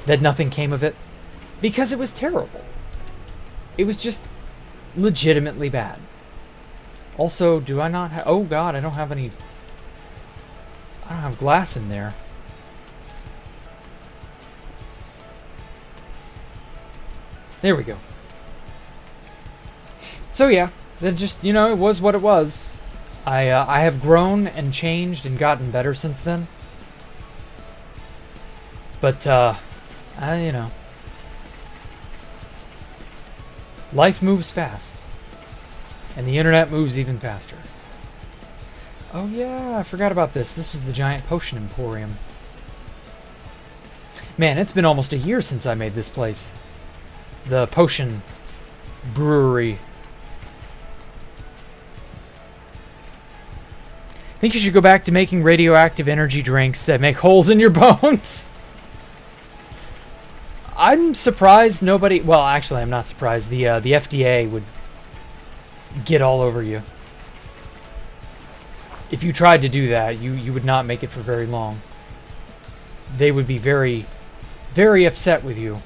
S2: that nothing came of it, because it was terrible. It was just legitimately bad. Also, do I not have... Oh god, I don't have any... I don't have glass in there. There we go. So yeah, that just, you know, it was what it was. I have grown and changed and gotten better since then. But, you know. Life moves fast. And the internet moves even faster. Oh yeah, I forgot about this. This was the giant potion emporium. Man, it's been almost a year since I made this place. The potion brewery. I think you should go back to making radioactive energy drinks that make holes in your bones. I'm surprised nobody... Well, actually, I'm not surprised. The FDA would get all over you. If you tried to do that, you would not make it for very long. They would be very, very upset with you.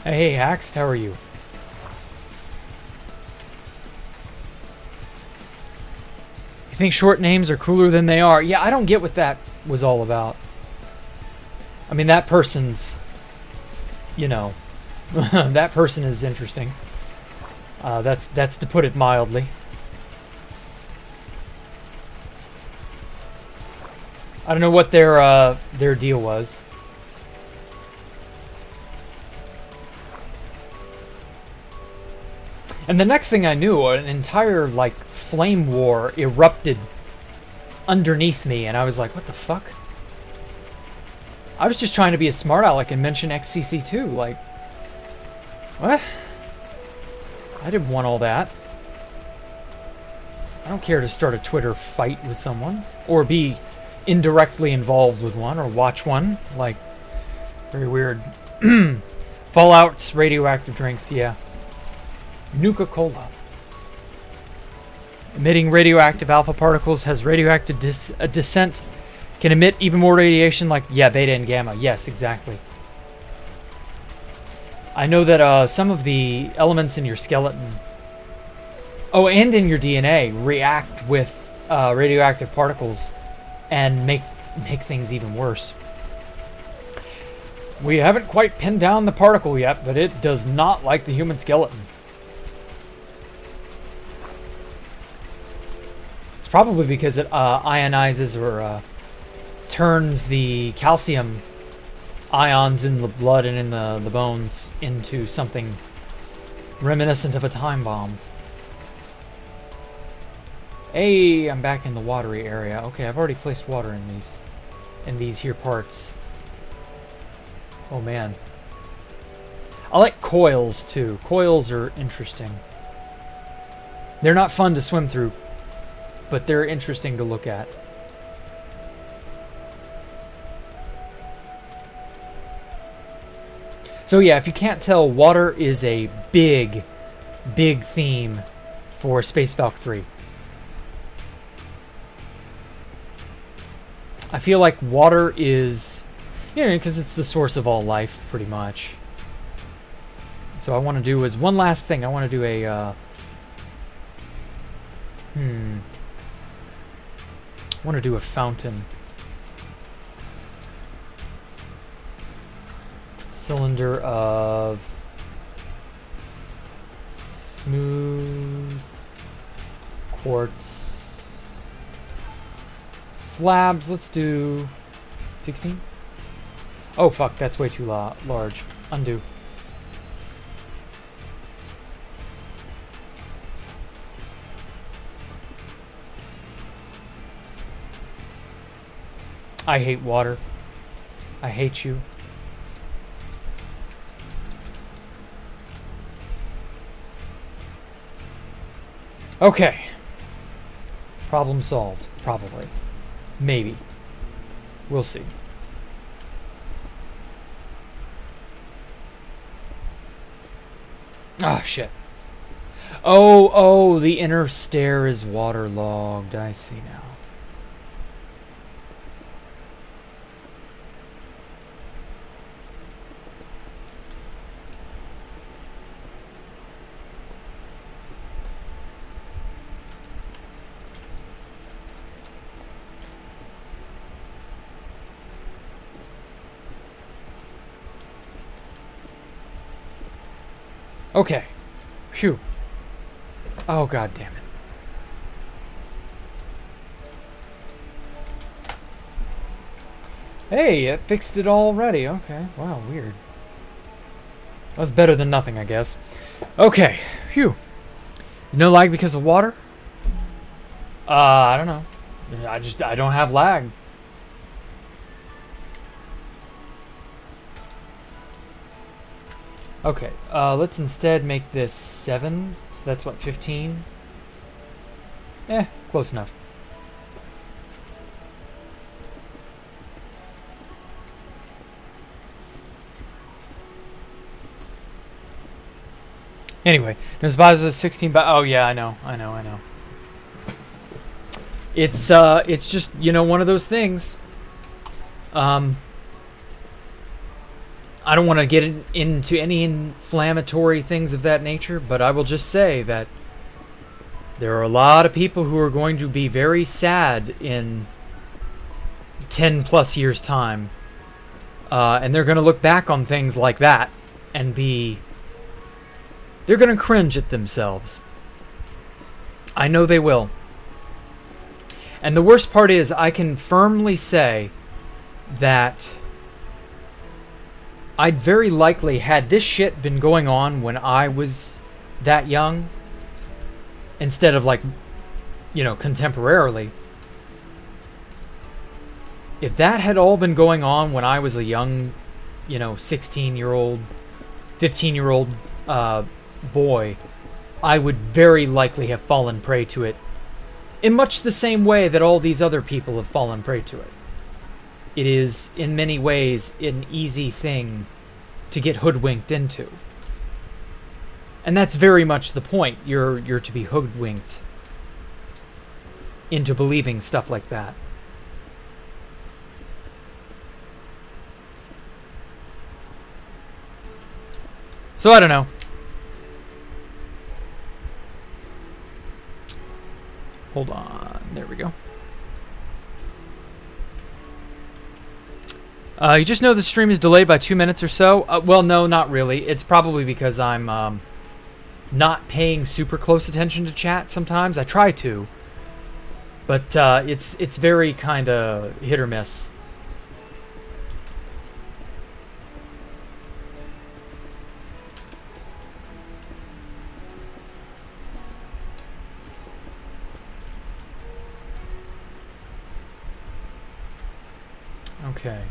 S2: Hey, Haxt, how are you? You think short names are cooler than they are? Yeah, I don't get what that was all about. I mean, that person's... You know... that person is interesting. That's to put it mildly. I don't know what their deal was.
S1: And the next thing I knew, an entire, like, flame war erupted underneath me, and I was like, what the fuck? I was just trying to be a smart aleck and mention XCC2, like, what? I didn't want all that. I don't care to start a Twitter fight with someone, or be indirectly involved with one, or watch one, like, very weird. Fallout's radioactive drinks, yeah. Nuka-Cola. Emitting radioactive alpha particles has radioactive descent. Can emit even more radiation like, yeah, beta and gamma. Yes, exactly. I know that some of the elements in your skeleton, oh, and in your DNA, react with radioactive particles and make things even worse. We haven't quite pinned down the particle yet, but it does not like the human skeleton. It's probably because it ionizes or turns the calcium ions in the blood and in the bones into something reminiscent of a time bomb. Hey, I'm back in the watery area. Okay, I've already placed water in these here parts. Oh man. I like coils too. Coils are interesting. They're not fun to swim through, but they're interesting to look at. So yeah, if you can't tell, water is a big, big theme for Space Valk 3. I feel like water is, you know, because it's the source of all life, pretty much. So I want to do is one last thing. I want to do a, I want to do a fountain. Cylinder of smooth quartz slabs. Let's do 16. Oh fuck, that's way too large. Undo. I hate water. I hate you. Okay. Problem solved. Probably. Maybe. We'll see. Ah, shit. Oh, the inner stair is waterlogged. I see now. Okay. Phew. Oh, god damn it. Hey, it fixed it already. Okay. Wow, weird. That's better than nothing, I guess. Okay. Phew. No lag because of water? I don't know. I don't have lag. Okay, let's instead make this 7. So that's what, 15? Close enough. Anyway, there's about 16, but oh yeah, I know. It's just, you know, one of those things. I don't want to get into any inflammatory things of that nature, but I will just say that there are a lot of people who are going to be very sad in 10 plus years' time. And they're going to look back on things like that and they're going to cringe at themselves. I know they will. And the worst part is, I can firmly say that I'd very likely, had this shit been going on when I was that young, instead of like, you know, contemporarily, if that had all been going on when I was a young, you know, 16-year-old, 15-year-old boy, I would very likely have fallen prey to it in much the same way that all these other people have fallen prey to it. It is, in many ways, an easy thing to get hoodwinked into. And that's very much the point. You're to be hoodwinked into believing stuff like that. So I don't know. Hold on. There we go. You just know the stream is delayed by 2 minutes or so? Well, no, not really. It's probably because I'm not paying super close attention to chat sometimes. I try to. But it's very kind of hit or miss. Okay.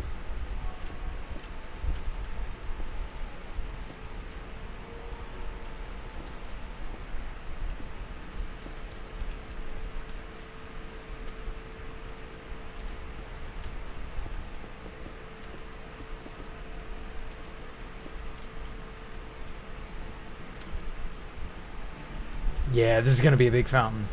S1: Yeah, this is going to be a big fountain.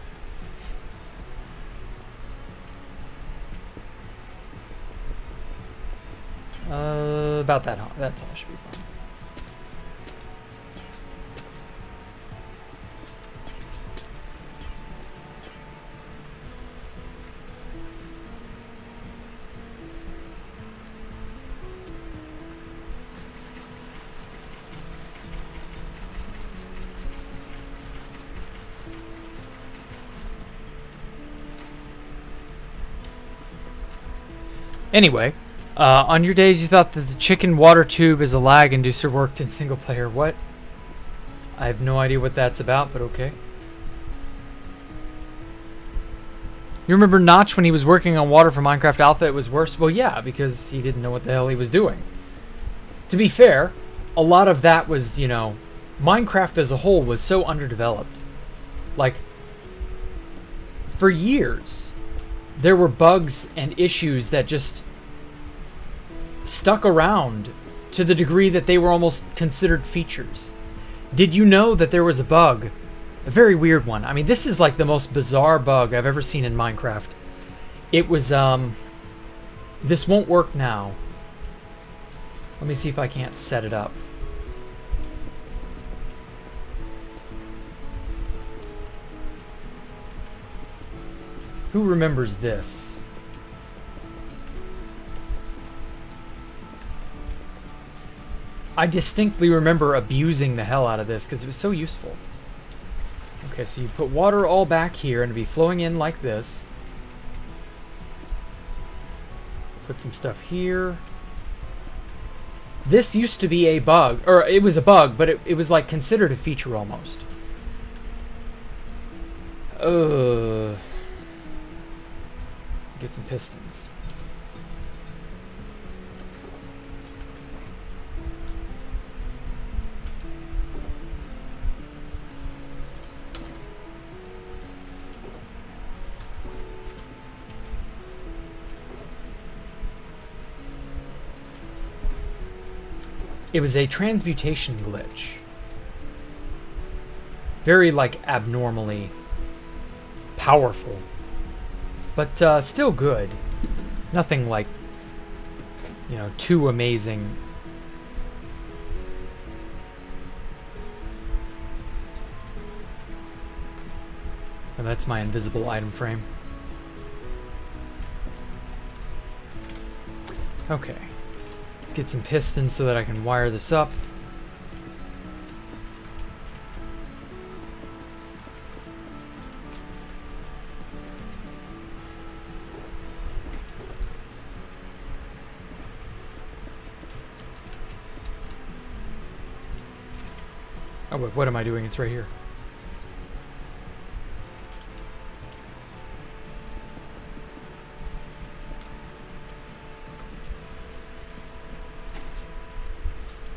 S1: About that high. That's all should be fine. Anyway, on your days you thought that the chicken water tube is a lag inducer worked in single player. What? I have no idea what that's about, but okay. You remember Notch when he was working on water for Minecraft Alpha? It was worse? Well, yeah, because he didn't know what the hell he was doing. To be fair, a lot of that was, you know, Minecraft as a whole was so underdeveloped. Like, for years, there were bugs and issues that just stuck around to the degree that they were almost considered features. Did you know that there was a bug, a very weird one? I mean, this is like the most bizarre bug I've ever seen in Minecraft. It was, this won't work now. Let me see if I can't set it up. Who remembers this? I distinctly remember abusing the hell out of this because it was so useful. Okay, so you put water all back here and it'd be flowing in like this. Put some stuff here. This used to be a bug, or it was a bug, but it was like considered a feature almost. Get some pistons. It was a transmutation glitch. Very, like, abnormally powerful. But still good. Nothing like, you know, too amazing. And that's my invisible item frame. Okay. Let's get some pistons so that I can wire this up. Oh, wait, what am I doing? It's right here.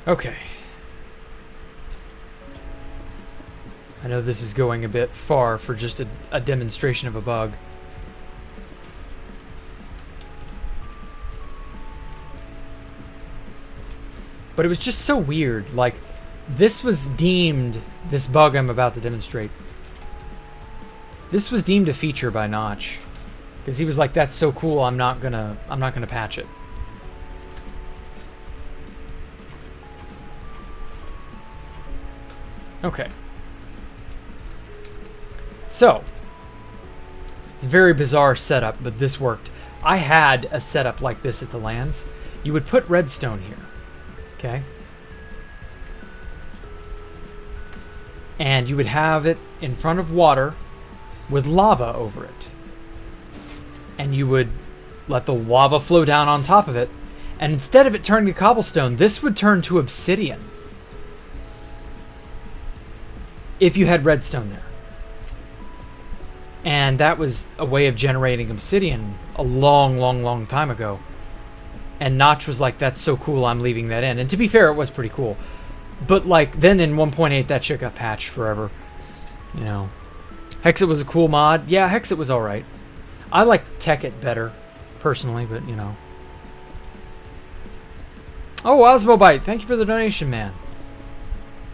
S1: Okay. I know this is going a bit far for just a demonstration of a bug. But it was just so weird. Like, this was deemed, this bug I'm about to demonstrate, this was deemed a feature by Notch. Because he was like, that's so cool, I'm not gonna patch it. Okay. So, it's a very bizarre setup, but this worked. I had a setup like this at the lands. You would put redstone here, okay? And you would have it in front of water with lava over it. And you would let the lava flow down on top of it. And instead of it turning to cobblestone, this would turn to obsidian. If you had redstone there. And that was a way of generating obsidian a long time ago. And Notch was like, that's so cool, I'm leaving that in. And to be fair, it was pretty cool. But like, then in 1.8, that shit got patched forever. You know. Hexit was a cool mod. Yeah, Hexit was alright. I like Tekkit better, personally, but you know. Oh, Osmobite, thank you for the donation, man.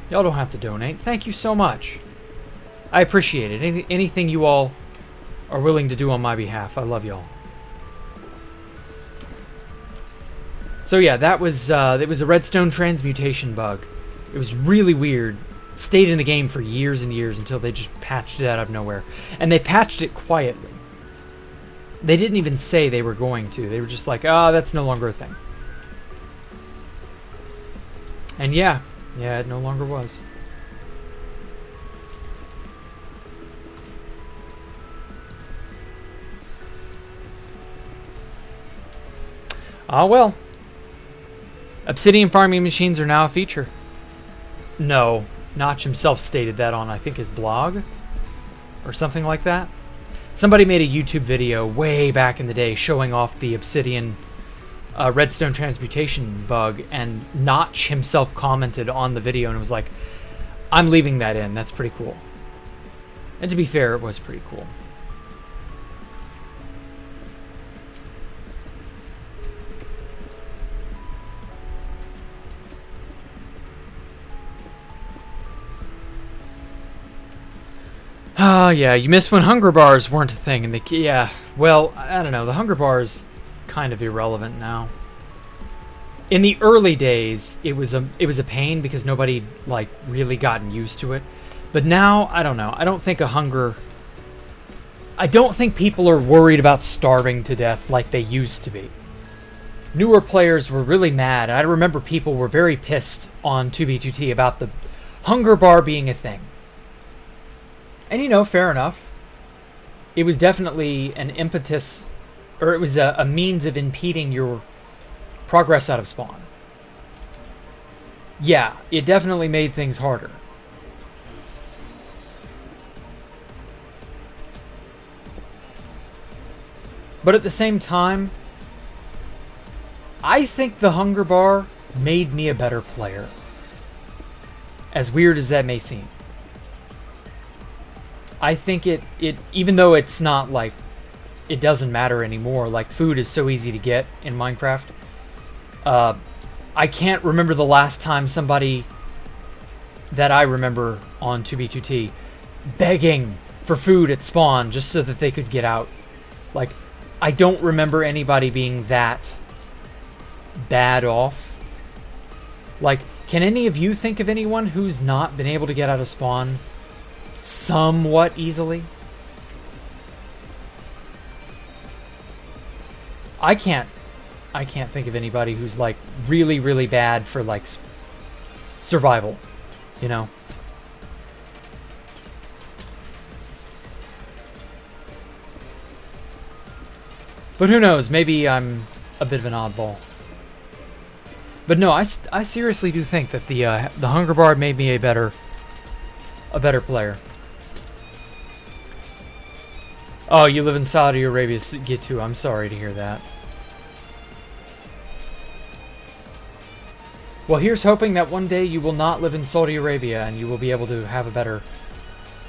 S1: Y'all don't have to donate. Thank you so much. I appreciate it. Anything you all are willing to do on my behalf. I love y'all. So yeah, that was it was a redstone transmutation bug. It was really weird. Stayed in the game for years and years until they just patched it out of nowhere. And they patched it quietly. They didn't even say they were going to. They were just like, ah, that's no longer a thing. And yeah, it no longer was. Ah, well. Obsidian farming machines are now a feature. No, Notch himself stated that on, I think, his blog or something like that. Somebody made a YouTube video way back in the day showing off the obsidian redstone transmutation bug, and Notch himself commented on the video and was like, I'm leaving that in, that's pretty cool. And to be fair, it was pretty cool. Oh, yeah, you missed when hunger bars weren't a thing, and yeah, well, I don't know, the hunger bars kind of irrelevant now. In the early days, it was a pain because nobody like really gotten used to it. But now, I don't know. I don't think people are worried about starving to death like they used to be. Newer players were really mad. I remember people were very pissed on 2B2T about the hunger bar being a thing. And you know, fair enough. It was definitely an impetus, or it was a means of impeding your progress out of spawn. Yeah, it definitely made things harder. But at the same time, I think the hunger bar made me a better player. As weird as that may seem. I think it even though it's not like, it doesn't matter anymore, like food is so easy to get in Minecraft. I can't remember the last time somebody that I remember on 2B2T begging for food at spawn just so that they could get out. Like, I don't remember anybody being that bad off. Like, can any of you think of anyone who's not been able to get out of spawn somewhat easily? I can't think of anybody who's like really bad for like survival, you know. But who knows, maybe I'm a bit of an oddball. But no, I seriously do think that the hunger bar made me a better a better player. Oh, you live in Saudi Arabia, get to. I'm sorry to hear that. Well, here's hoping that one day you will not live in Saudi Arabia and you will be able to have a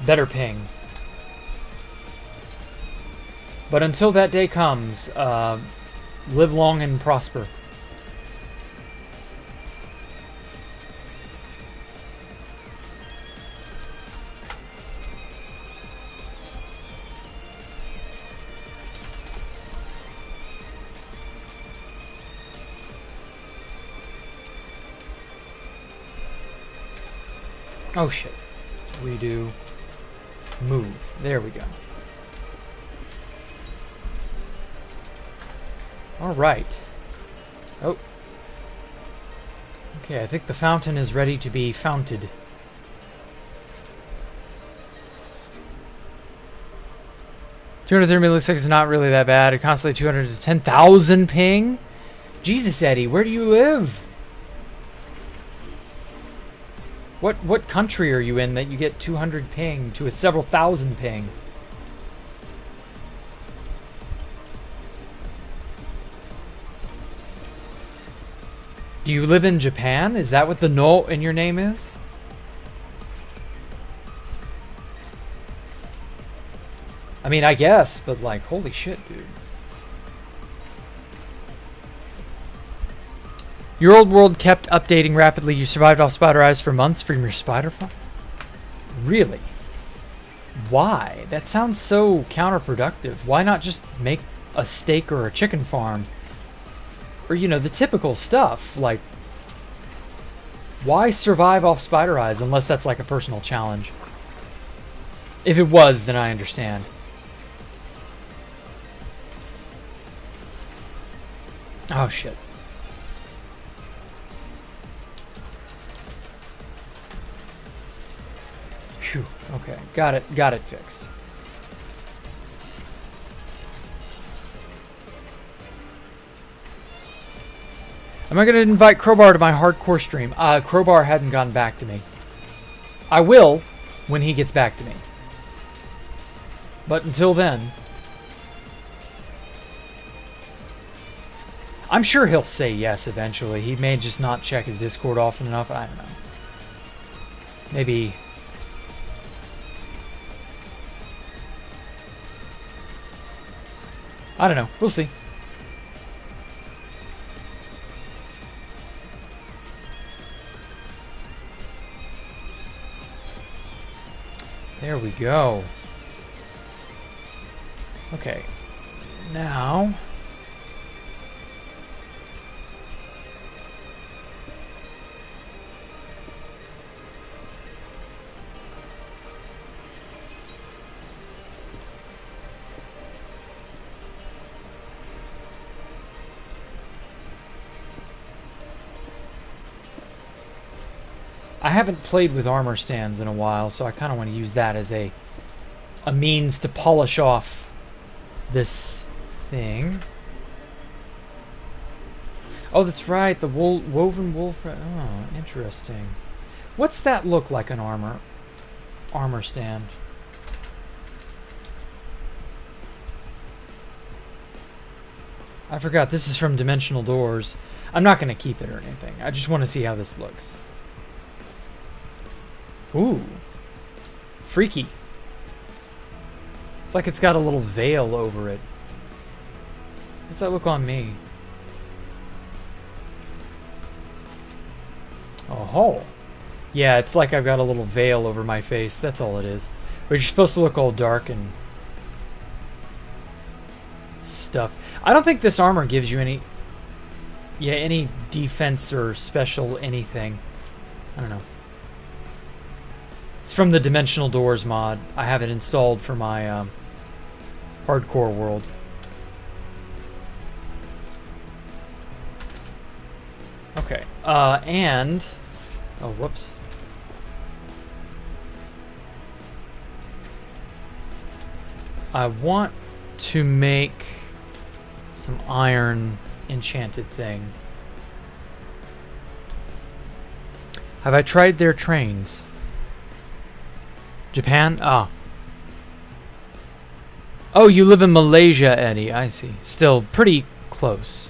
S1: better ping. But until that day comes, live long and prosper. Oh shit. Redo. Move. There we go. Alright. Oh. Okay, I think the fountain is ready to be founted. $230 milliseconds is not really that bad. It constantly 200 to 10,000 ping? Jesus, Eddie, where do you live? What country are you in that you get 200 ping to a several thousand ping? Do you live in Japan? Is that what the no in your name is? I mean, I guess, but like, holy shit, dude. Your old world kept updating rapidly. You survived off spider eyes for months from your spider farm? Really? Why? That sounds so counterproductive. Why not just make a steak or a chicken farm? Or, you know, the typical stuff. Like, why survive off spider eyes unless that's like a personal challenge? If it was, then I understand. Oh, shit. Phew. Okay, got it fixed. Am I going to invite Crowbar to my hardcore stream? Crowbar hadn't gotten back to me. I will when he gets back to me. But until then, I'm sure he'll say yes eventually. He may just not check his Discord often enough. I don't know. Maybe... I don't know. We'll see. There we go. Okay. Now... I haven't played with armor stands in a while, so I kind of want to use that as a means to polish off this thing. Oh, that's right, the woven wool. Oh, interesting. What's that look like an armor stand? I forgot. This is from Dimensional Doors. I'm not going to keep it or anything. I just want to see how this looks. Ooh. Freaky. It's like it's got a little veil over it. What's that look on me? Oh. Yeah, it's like I've got a little veil over my face. That's all it is. But you're supposed to look all dark and stuff. I don't think this armor gives you any... Yeah, any defense or special anything. I don't know. It's from the Dimensional Doors mod. I have it installed for my hardcore world. Okay. And... Oh, whoops. I want to make some iron enchanted thing. Have I tried their trains? Japan? Oh. Oh, you live in Malaysia, Eddie. I see. Still pretty close.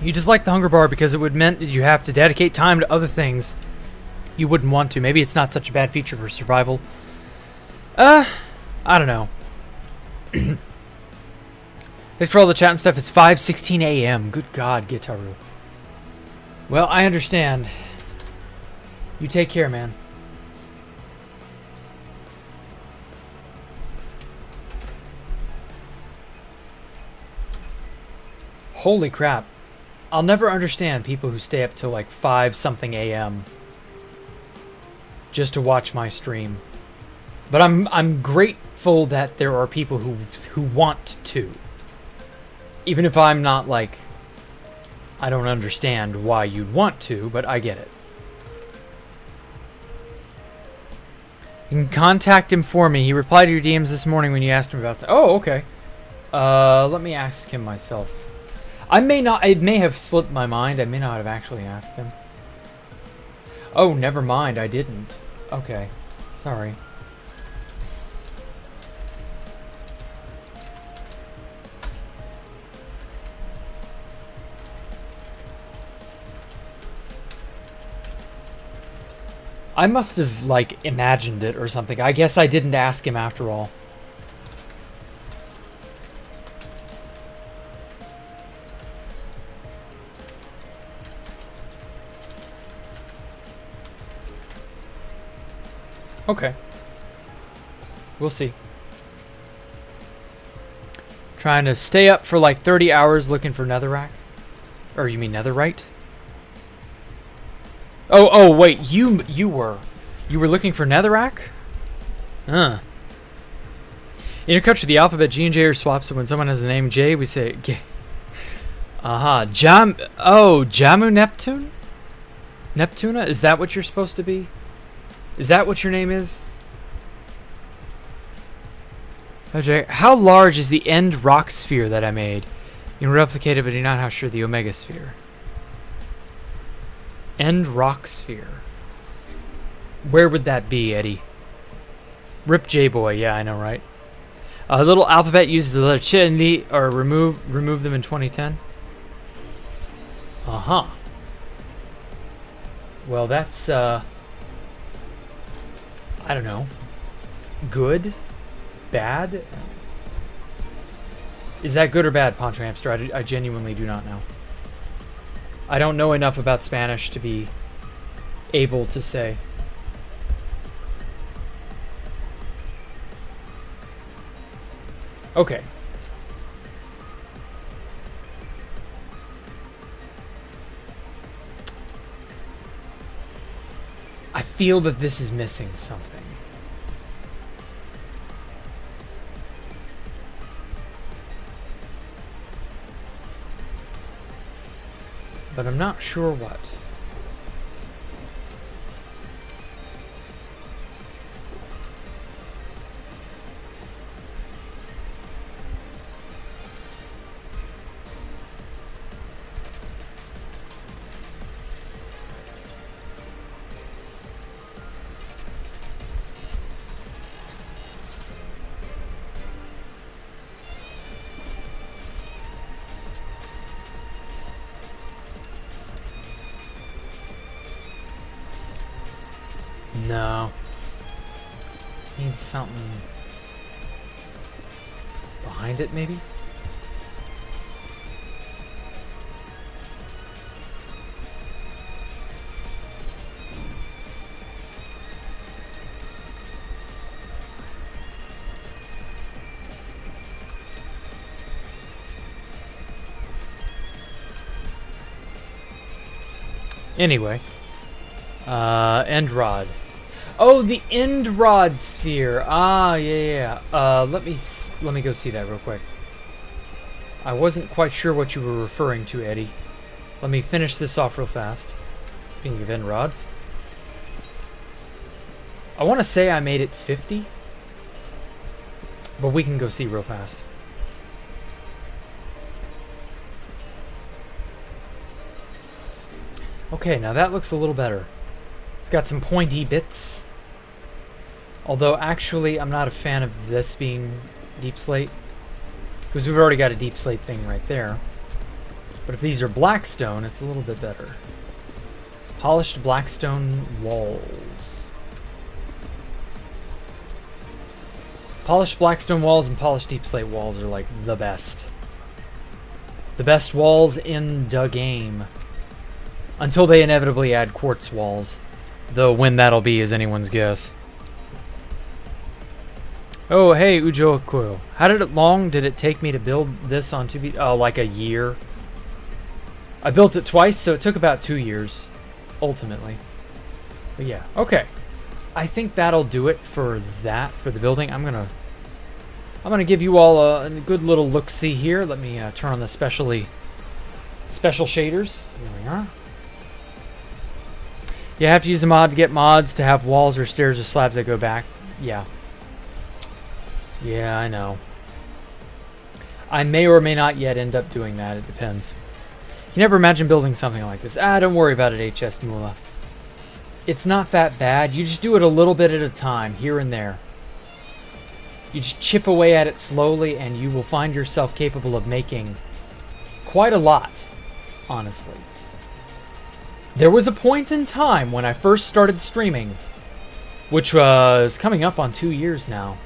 S1: You just like the hunger bar because it would meant that you have to dedicate time to other things you wouldn't want to. Maybe it's not such a bad feature for survival. I don't know. Thanks for all the chat and stuff. It's 5:16 a.m. Good God, Gitaru. Well, I understand. You take care, man. Holy crap. I'll never understand people who stay up till like 5-something a.m. just to watch my stream. But I'm grateful that there are people who want to. Even if I'm not like, I don't understand why you'd want to, but I get it. You can contact him for me. He replied to your DMs this morning when you asked him about. Oh, okay. Let me ask him myself. I may not. It may have slipped my mind. I may not have actually asked him. Oh, never mind. I didn't. Okay. Sorry. I must have, like, imagined it or something. I guess I didn't ask him after all. Okay. We'll see. Trying to stay up for like 30 hours looking for netherrack? Or you mean netherite? Oh, wait, you were looking for netherrack? In your culture, the alphabet G and J are swapped, so when someone has the name J, we say G. Jamu Neptune? Neptuna? Is that what you're supposed to be? Is that what your name is? Okay. How large is the end rock sphere that I made? You can replicate it, but you're not how sure the omega sphere. End rock sphere. Where would that be, Eddie? Rip J-Boy, yeah, I know, right? A little alphabet uses the letter Ch and Li, or remove them in 2010. Uh-huh. Well, that's, I don't know. Good? Bad? Is that good or bad, Poncho Hamster? I genuinely do not know. I don't know enough about Spanish to be able to say. Okay. I feel that this is missing something. But I'm not sure what. No. Needs something behind it, maybe? Anyway. End rod. Oh, the end rod sphere. Ah, yeah. Let me go see that real quick. I wasn't quite sure what you were referring to, Eddie. Let me finish this off real fast. Speaking of end rods. I want to say I made it 50. But we can go see real fast. Okay, now that looks a little better. It's got some pointy bits. Although, actually, I'm not a fan of this being deep slate. Because we've already got a deep slate thing right there. But if these are blackstone, it's a little bit better. Polished blackstone walls. Polished blackstone walls and polished deep slate walls are like the best. The best walls in the game. Until they inevitably add quartz walls. Though when that'll be is anyone's guess. Oh, hey, Ujoku. How long did it take me to build this on 2B? Oh, like a year. I built it twice, so it took about 2 years, ultimately. But yeah, okay. I think that'll do it for that, for the building. I'm gonna give you all a good little look-see here. Let me turn on the special shaders. There we are. You have to use a mod to get mods to have walls or stairs or slabs that go back. Yeah. Yeah, I know. I may or may not yet end up doing that. It depends. You never imagine building something like this. Don't worry about it, HS Mula. It's not that bad. You just do it a little bit at a time, here and there. You just chip away at it slowly, and you will find yourself capable of making quite a lot, honestly. There was a point in time when I first started streaming, which was coming up on 2 years now.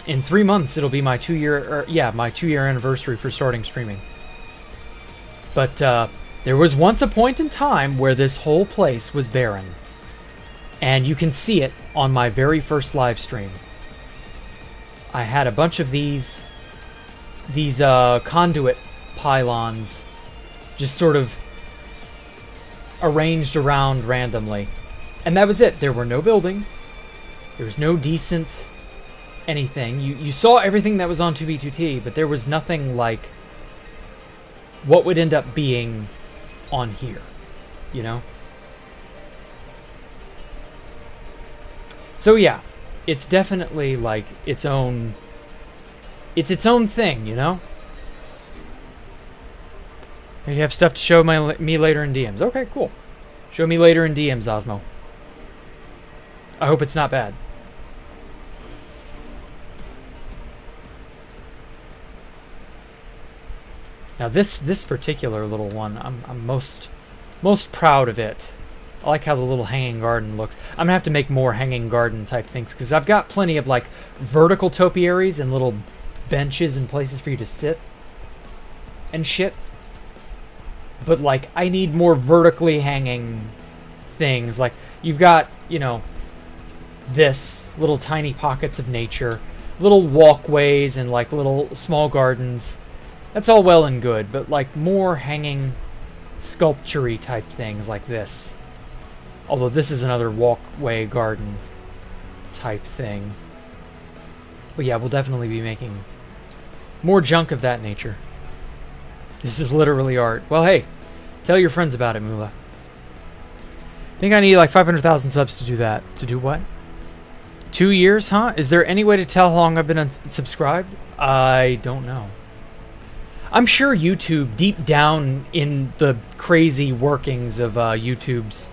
S1: In 3 months, it'll be my 2-year, my 2-year anniversary for starting streaming. But there was once a point in time where this whole place was barren. And you can see it on my very first live stream. I had a bunch of these conduit pylons just sort of arranged around randomly. And that was it. There were no buildings. There was no decent anything. You saw everything that was on 2B2T, but there was nothing like what would end up being on here, you know? So yeah, it's definitely like its own thing, you know? You have stuff to show me later in DMs. Okay, cool. Show me later in DMs, Osmo. I hope it's not bad. Now this particular little one, I'm most proud of it. I like how the little hanging garden looks. I'm gonna have to make more hanging garden type things because I've got plenty of like vertical topiaries and little benches and places for you to sit and shit. But like I need more vertically hanging things. Like you've got, you know, this little tiny pockets of nature, little walkways and like little small gardens. That's all well and good, but like more hanging sculpture-y type things like this. Although this is another walkway garden type thing. But yeah, we'll definitely be making more junk of that nature. This is literally art. Well, hey, tell your friends about it, Mula. I think I need like 500,000 subs to do that. To do what? 2 years, huh? Is there any way to tell how long I've been unsubscribed? I don't know. I'm sure YouTube, deep down in the crazy workings of YouTube's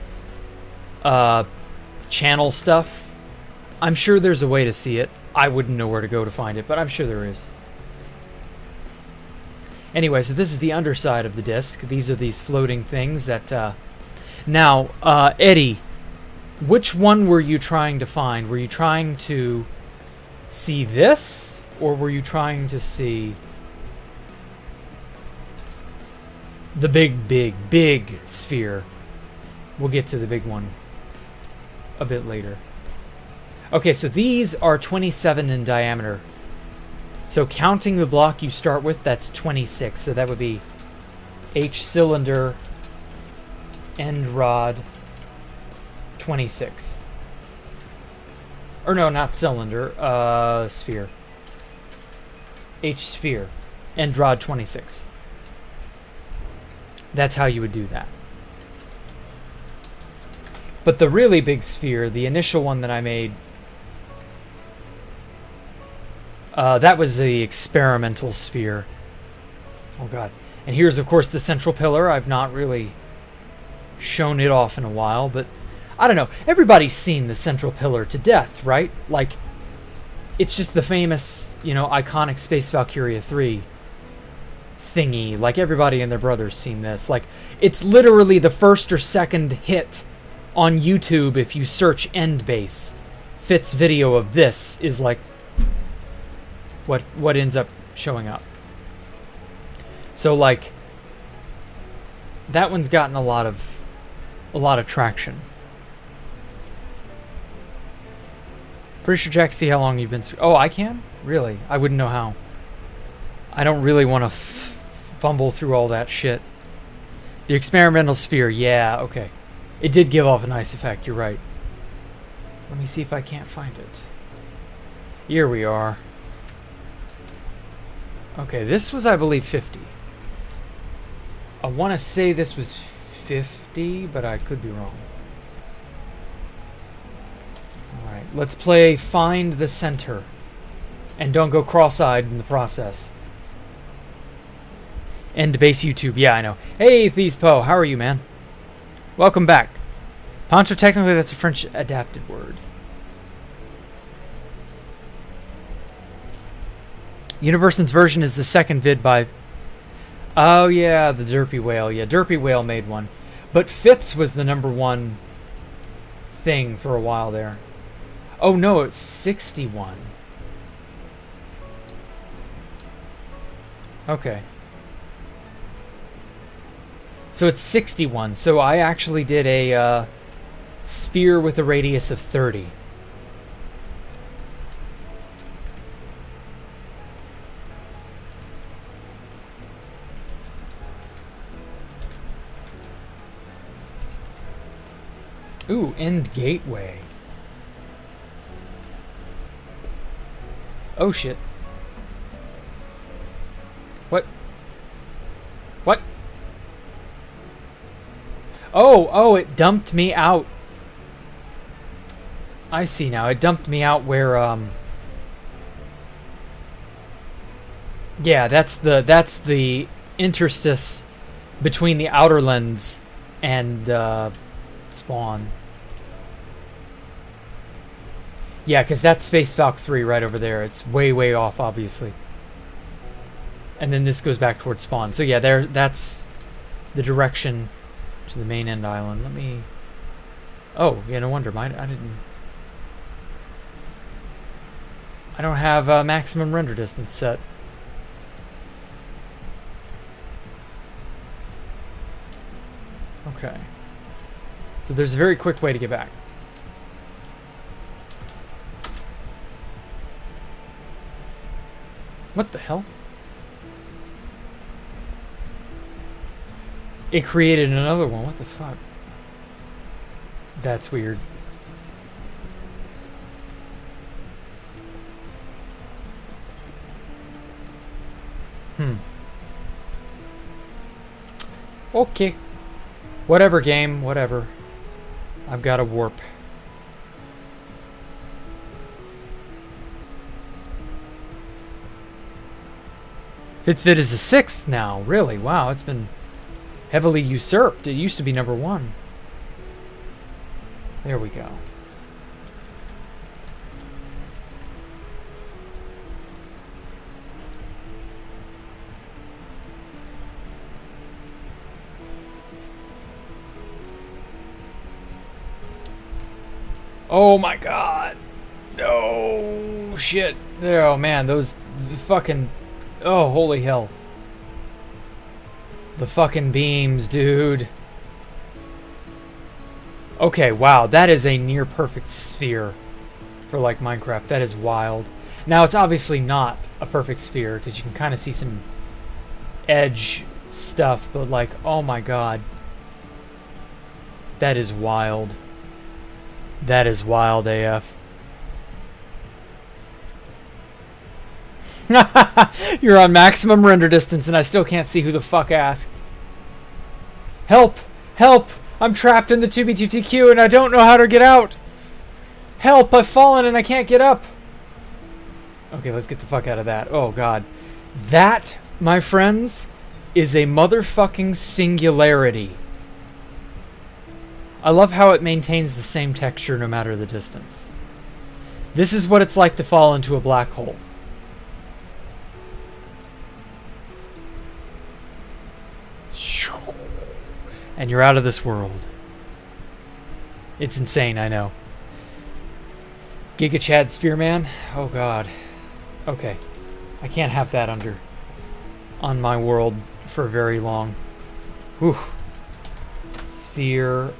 S1: channel stuff, I'm sure there's a way to see it. I wouldn't know where to go to find it, but I'm sure there is. Anyway, so this is the underside of the disc. These are these floating things that... Now, Eddie, which one were you trying to find? Were you trying to see this? Or were you trying to see... the big sphere? We'll get to the big one a bit later. Okay, so these are 27 in diameter. So counting the block you start with, that's 26. So that would be H cylinder, end rod, 26. Or no, not cylinder, sphere. H sphere, end rod 26. That's how you would do that. But the really big sphere, the initial one that I made, that was the experimental sphere. Oh god. And here's of course the central pillar. I've not really shown it off in a while, but I don't know. Everybody's seen the central pillar to death, right? Like, it's just the famous, you know, iconic Space Valkyria 3 thingy. Like, everybody and their brother's seen this. Like, it's literally the first or second hit on YouTube if you search End Base. Fit's video of this is like what ends up showing up. So like that one's gotten a lot of traction. Pretty sure Jack, see how long you've been. Oh, I can? Really? I wouldn't know how. I don't really want to fumble through all that shit. The experimental sphere, yeah, okay. It did give off a nice effect, you're right. Let me see if I can't find it. Here we are. Okay, this was, I believe, 50. I want to say this was 50, but I could be wrong. Alright, let's play Find the Center. And don't go cross-eyed in the process. End Base YouTube, yeah, I know. Hey, Thespo, how are you, man? Welcome back. Poncho, technically that's a French adapted word. Universon's version is the second vid by... Oh yeah, the Derpy Whale. Yeah, Derpy Whale made one. But Fitz was the #1 thing for a while there. Oh no, it's 61. Okay. So it's 61. So I actually did a sphere with a radius of 30. Ooh, End Gateway. Oh shit. What? What? Oh, it dumped me out. I see now. It dumped me out where yeah, that's the interstice between the outer lens and spawn. Yeah, because that's Space Valk 3 right over there. It's way, way off, obviously. And then this goes back towards spawn. So yeah, that's the direction to the main end island. Let me... Oh, yeah, no wonder. I don't have maximum render distance set. Okay. So there's a very quick way to get back. What the hell? It created another one. What the fuck? That's weird. Okay. Whatever, game. Whatever. I've got a warp. Fitzvid is the 6th now. Really? Wow, it's been heavily usurped. It used to be #1. There we go. Oh my god. No shit. Oh man, those fucking... Oh, holy hell. The fucking beams, dude. Okay, wow, that is a near perfect sphere for like Minecraft. That is wild. Now, it's obviously not a perfect sphere because you can kind of see some edge stuff, but like, oh my god. That is wild. That is wild AF. You're on maximum render distance and I still can't see who the fuck asked. Help! Help! I'm trapped in the 2B2TQ and I don't know how to get out! Help! I've fallen and I can't get up! Okay, let's get the fuck out of that. Oh god. That, my friends, is a motherfucking singularity. I love how it maintains the same texture no matter the distance. This is what it's like to fall into a black hole. And you're out of this world. It's insane, I know. Giga Chad Sphere Man? Oh god. Okay. I can't have that on my world for very long. Whew. Sphere,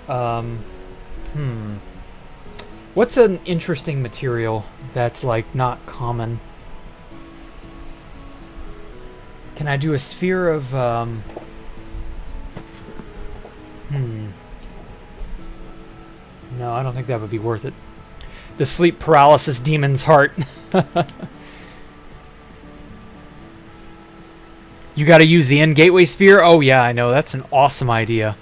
S1: What's an interesting material that's, like, not common? Can I do a sphere of, No, I don't think that would be worth it. The sleep paralysis demon's heart. You gotta use the end gateway sphere? Oh yeah, I know. That's an awesome idea.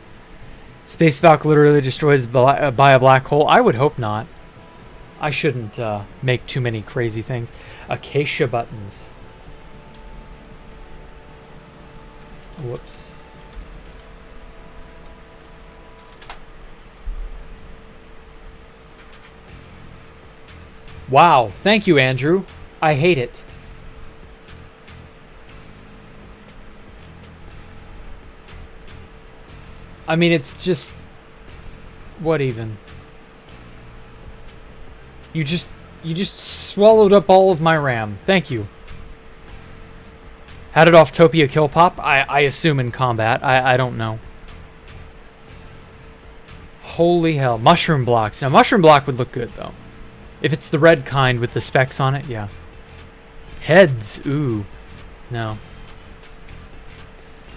S1: Space Valk literally destroys by a black hole? I would hope not. I shouldn't make too many crazy things. Acacia buttons. Whoops. Wow, thank you, Andrew. I hate it. I mean, it's just... What even? You just swallowed up all of my RAM. Thank you. How did Offtopia kill Pop? I assume in combat. I don't know. Holy hell. Mushroom blocks. Now, mushroom block would look good, though. If it's the red kind with the specs on it, yeah. Heads. Ooh. No.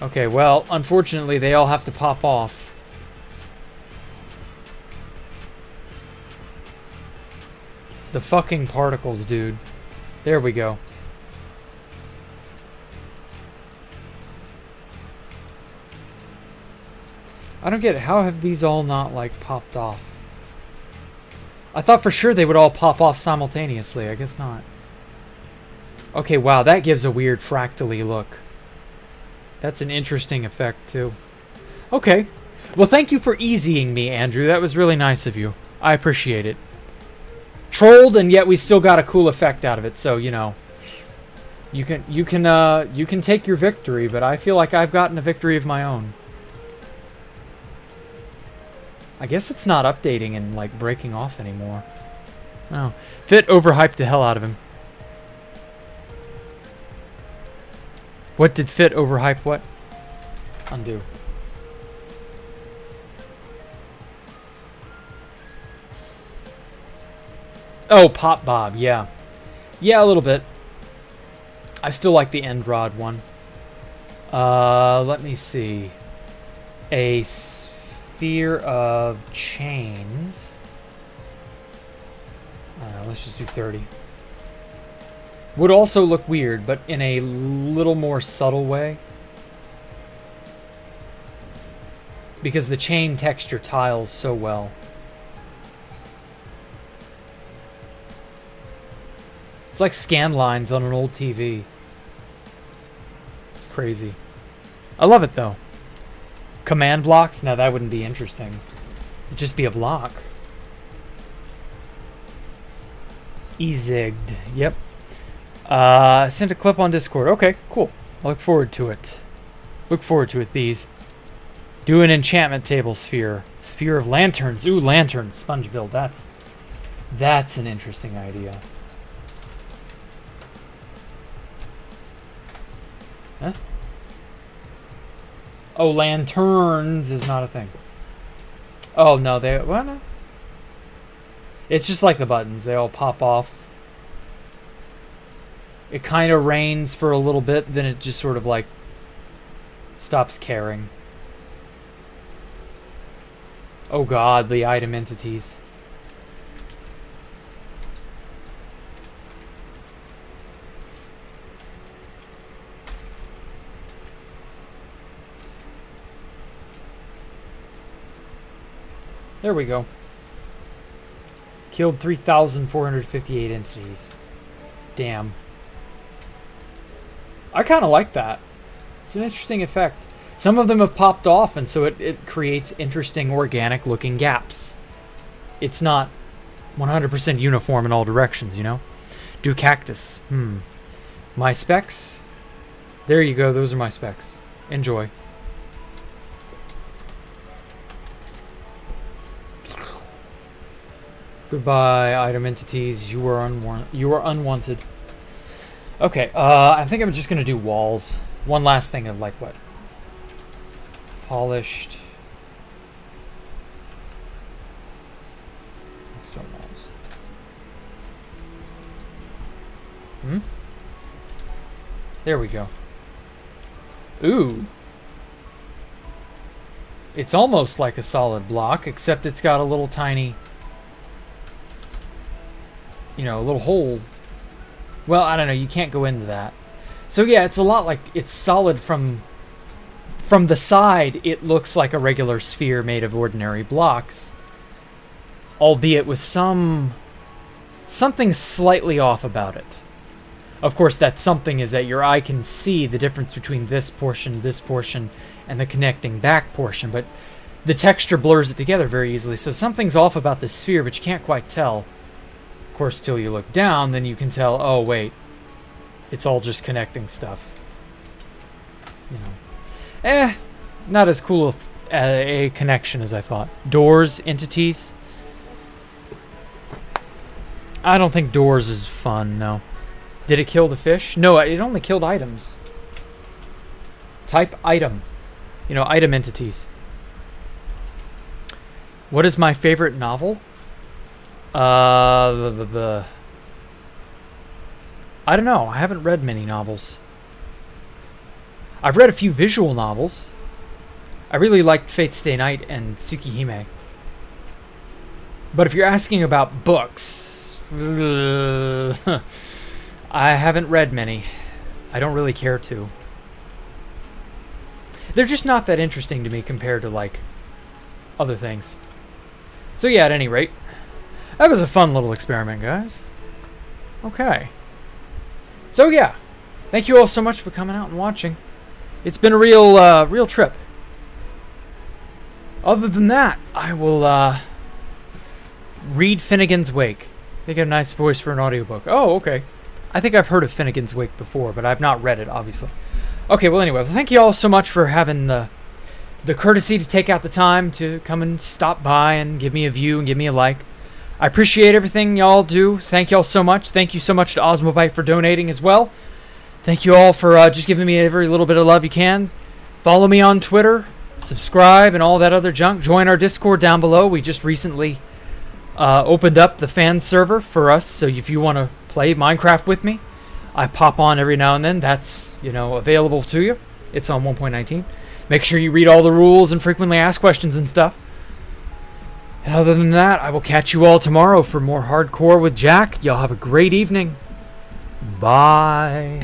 S1: Okay, well, unfortunately, they all have to pop off. The fucking particles, dude. There we go. I don't get it. How have these all not, like, popped off? I thought for sure they would all pop off simultaneously. I guess not. Okay, wow, that gives a weird fractally look. That's an interesting effect, too. Okay. Well, thank you for easying me, Andrew. That was really nice of you. I appreciate it. Trolled, and yet we still got a cool effect out of it, so, you know. You can take your victory, but I feel like I've gotten a victory of my own. I guess it's not updating and, like, breaking off anymore. No. Fit overhyped the hell out of him. What did Fit overhype what? Undo. Oh, Pop Bob, yeah. Yeah, a little bit. I still like the End Rod one. Let me see. A sphere of chains. Let's just do 30. Would also look weird, but in a little more subtle way. Because the chain texture tiles so well. It's like scan lines on an old TV. It's crazy. I love it, though. Command blocks? No, that wouldn't be interesting. It'd just be a block. E-zigged. Yep. Sent a clip on Discord. Okay, cool. I look forward to it. Look forward to it, these. Do an enchantment table sphere. Sphere of lanterns. Ooh, lanterns. Sponge build. That's an interesting idea. Huh? Oh, lanterns is not a thing. Oh, no, they... Well, no. It's just like the buttons. They all pop off. It kind of rains for a little bit, then it just sort of, like, stops caring. Oh, God, the item entities. There we go. Killed 3,458 entities. Damn. I kind of like that. It's an interesting effect. Some of them have popped off, and so it creates interesting organic looking gaps. It's not 100% uniform in all directions, you know? Do cactus. My specs? There you go, those are my specs. Enjoy. Goodbye, item entities. You are unwanted. Okay, I think I'm just gonna do walls. One last thing of like what? Polished. Stone walls. There we go. Ooh. It's almost like a solid block, except it's got a little tiny, you know, a little hole. Well, I don't know, you can't go into that. So yeah, it's a lot like, it's solid from the side. It looks like a regular sphere made of ordinary blocks, albeit with something slightly off about it. Of course, that something is that your eye can see the difference between this portion, and the connecting back portion, but the texture blurs it together very easily. So something's off about the sphere, but you can't quite tell. Of course, till you look down, then you can tell, oh wait, it's all just connecting stuff. You know. Not as cool a connection as I thought. Doors, entities. I don't think doors is fun, no. Did it kill the fish? No, it only killed items. Type item. You know, item entities. What is my favorite novel? I don't know. I haven't read many novels. I've read a few visual novels. I really liked Fate Stay Night and Tsukihime. But if you're asking about books, I haven't read many. I don't really care to. They're just not that interesting to me compared to, like, other things. So yeah, at any rate, that was a fun little experiment, guys. Okay. So yeah, thank you all so much for coming out and watching. It's been a real trip. Other than that, I will read Finnegan's Wake. They got a nice voice for an audiobook. Oh, okay. I think I've heard of Finnegan's Wake before, but I've not read it, obviously. Okay, well, anyway, thank you all so much for having the courtesy to take out the time to come and stop by and give me a view and give me a like. I appreciate everything y'all do. Thank y'all so much. Thank you so much to Osmobite for donating as well. Thank you all for just giving me every little bit of love you can. Follow me on Twitter, subscribe, and all that other junk. Join our Discord down below. We just recently opened up the fan server for us, so if you want to play Minecraft with me, I pop on every now and then. That's, you know, available to you. It's on 1.19. Make sure you read all the rules and frequently ask questions and stuff. And other than that, I will catch you all tomorrow for more hardcore with Jack. Y'all have a great evening. Bye.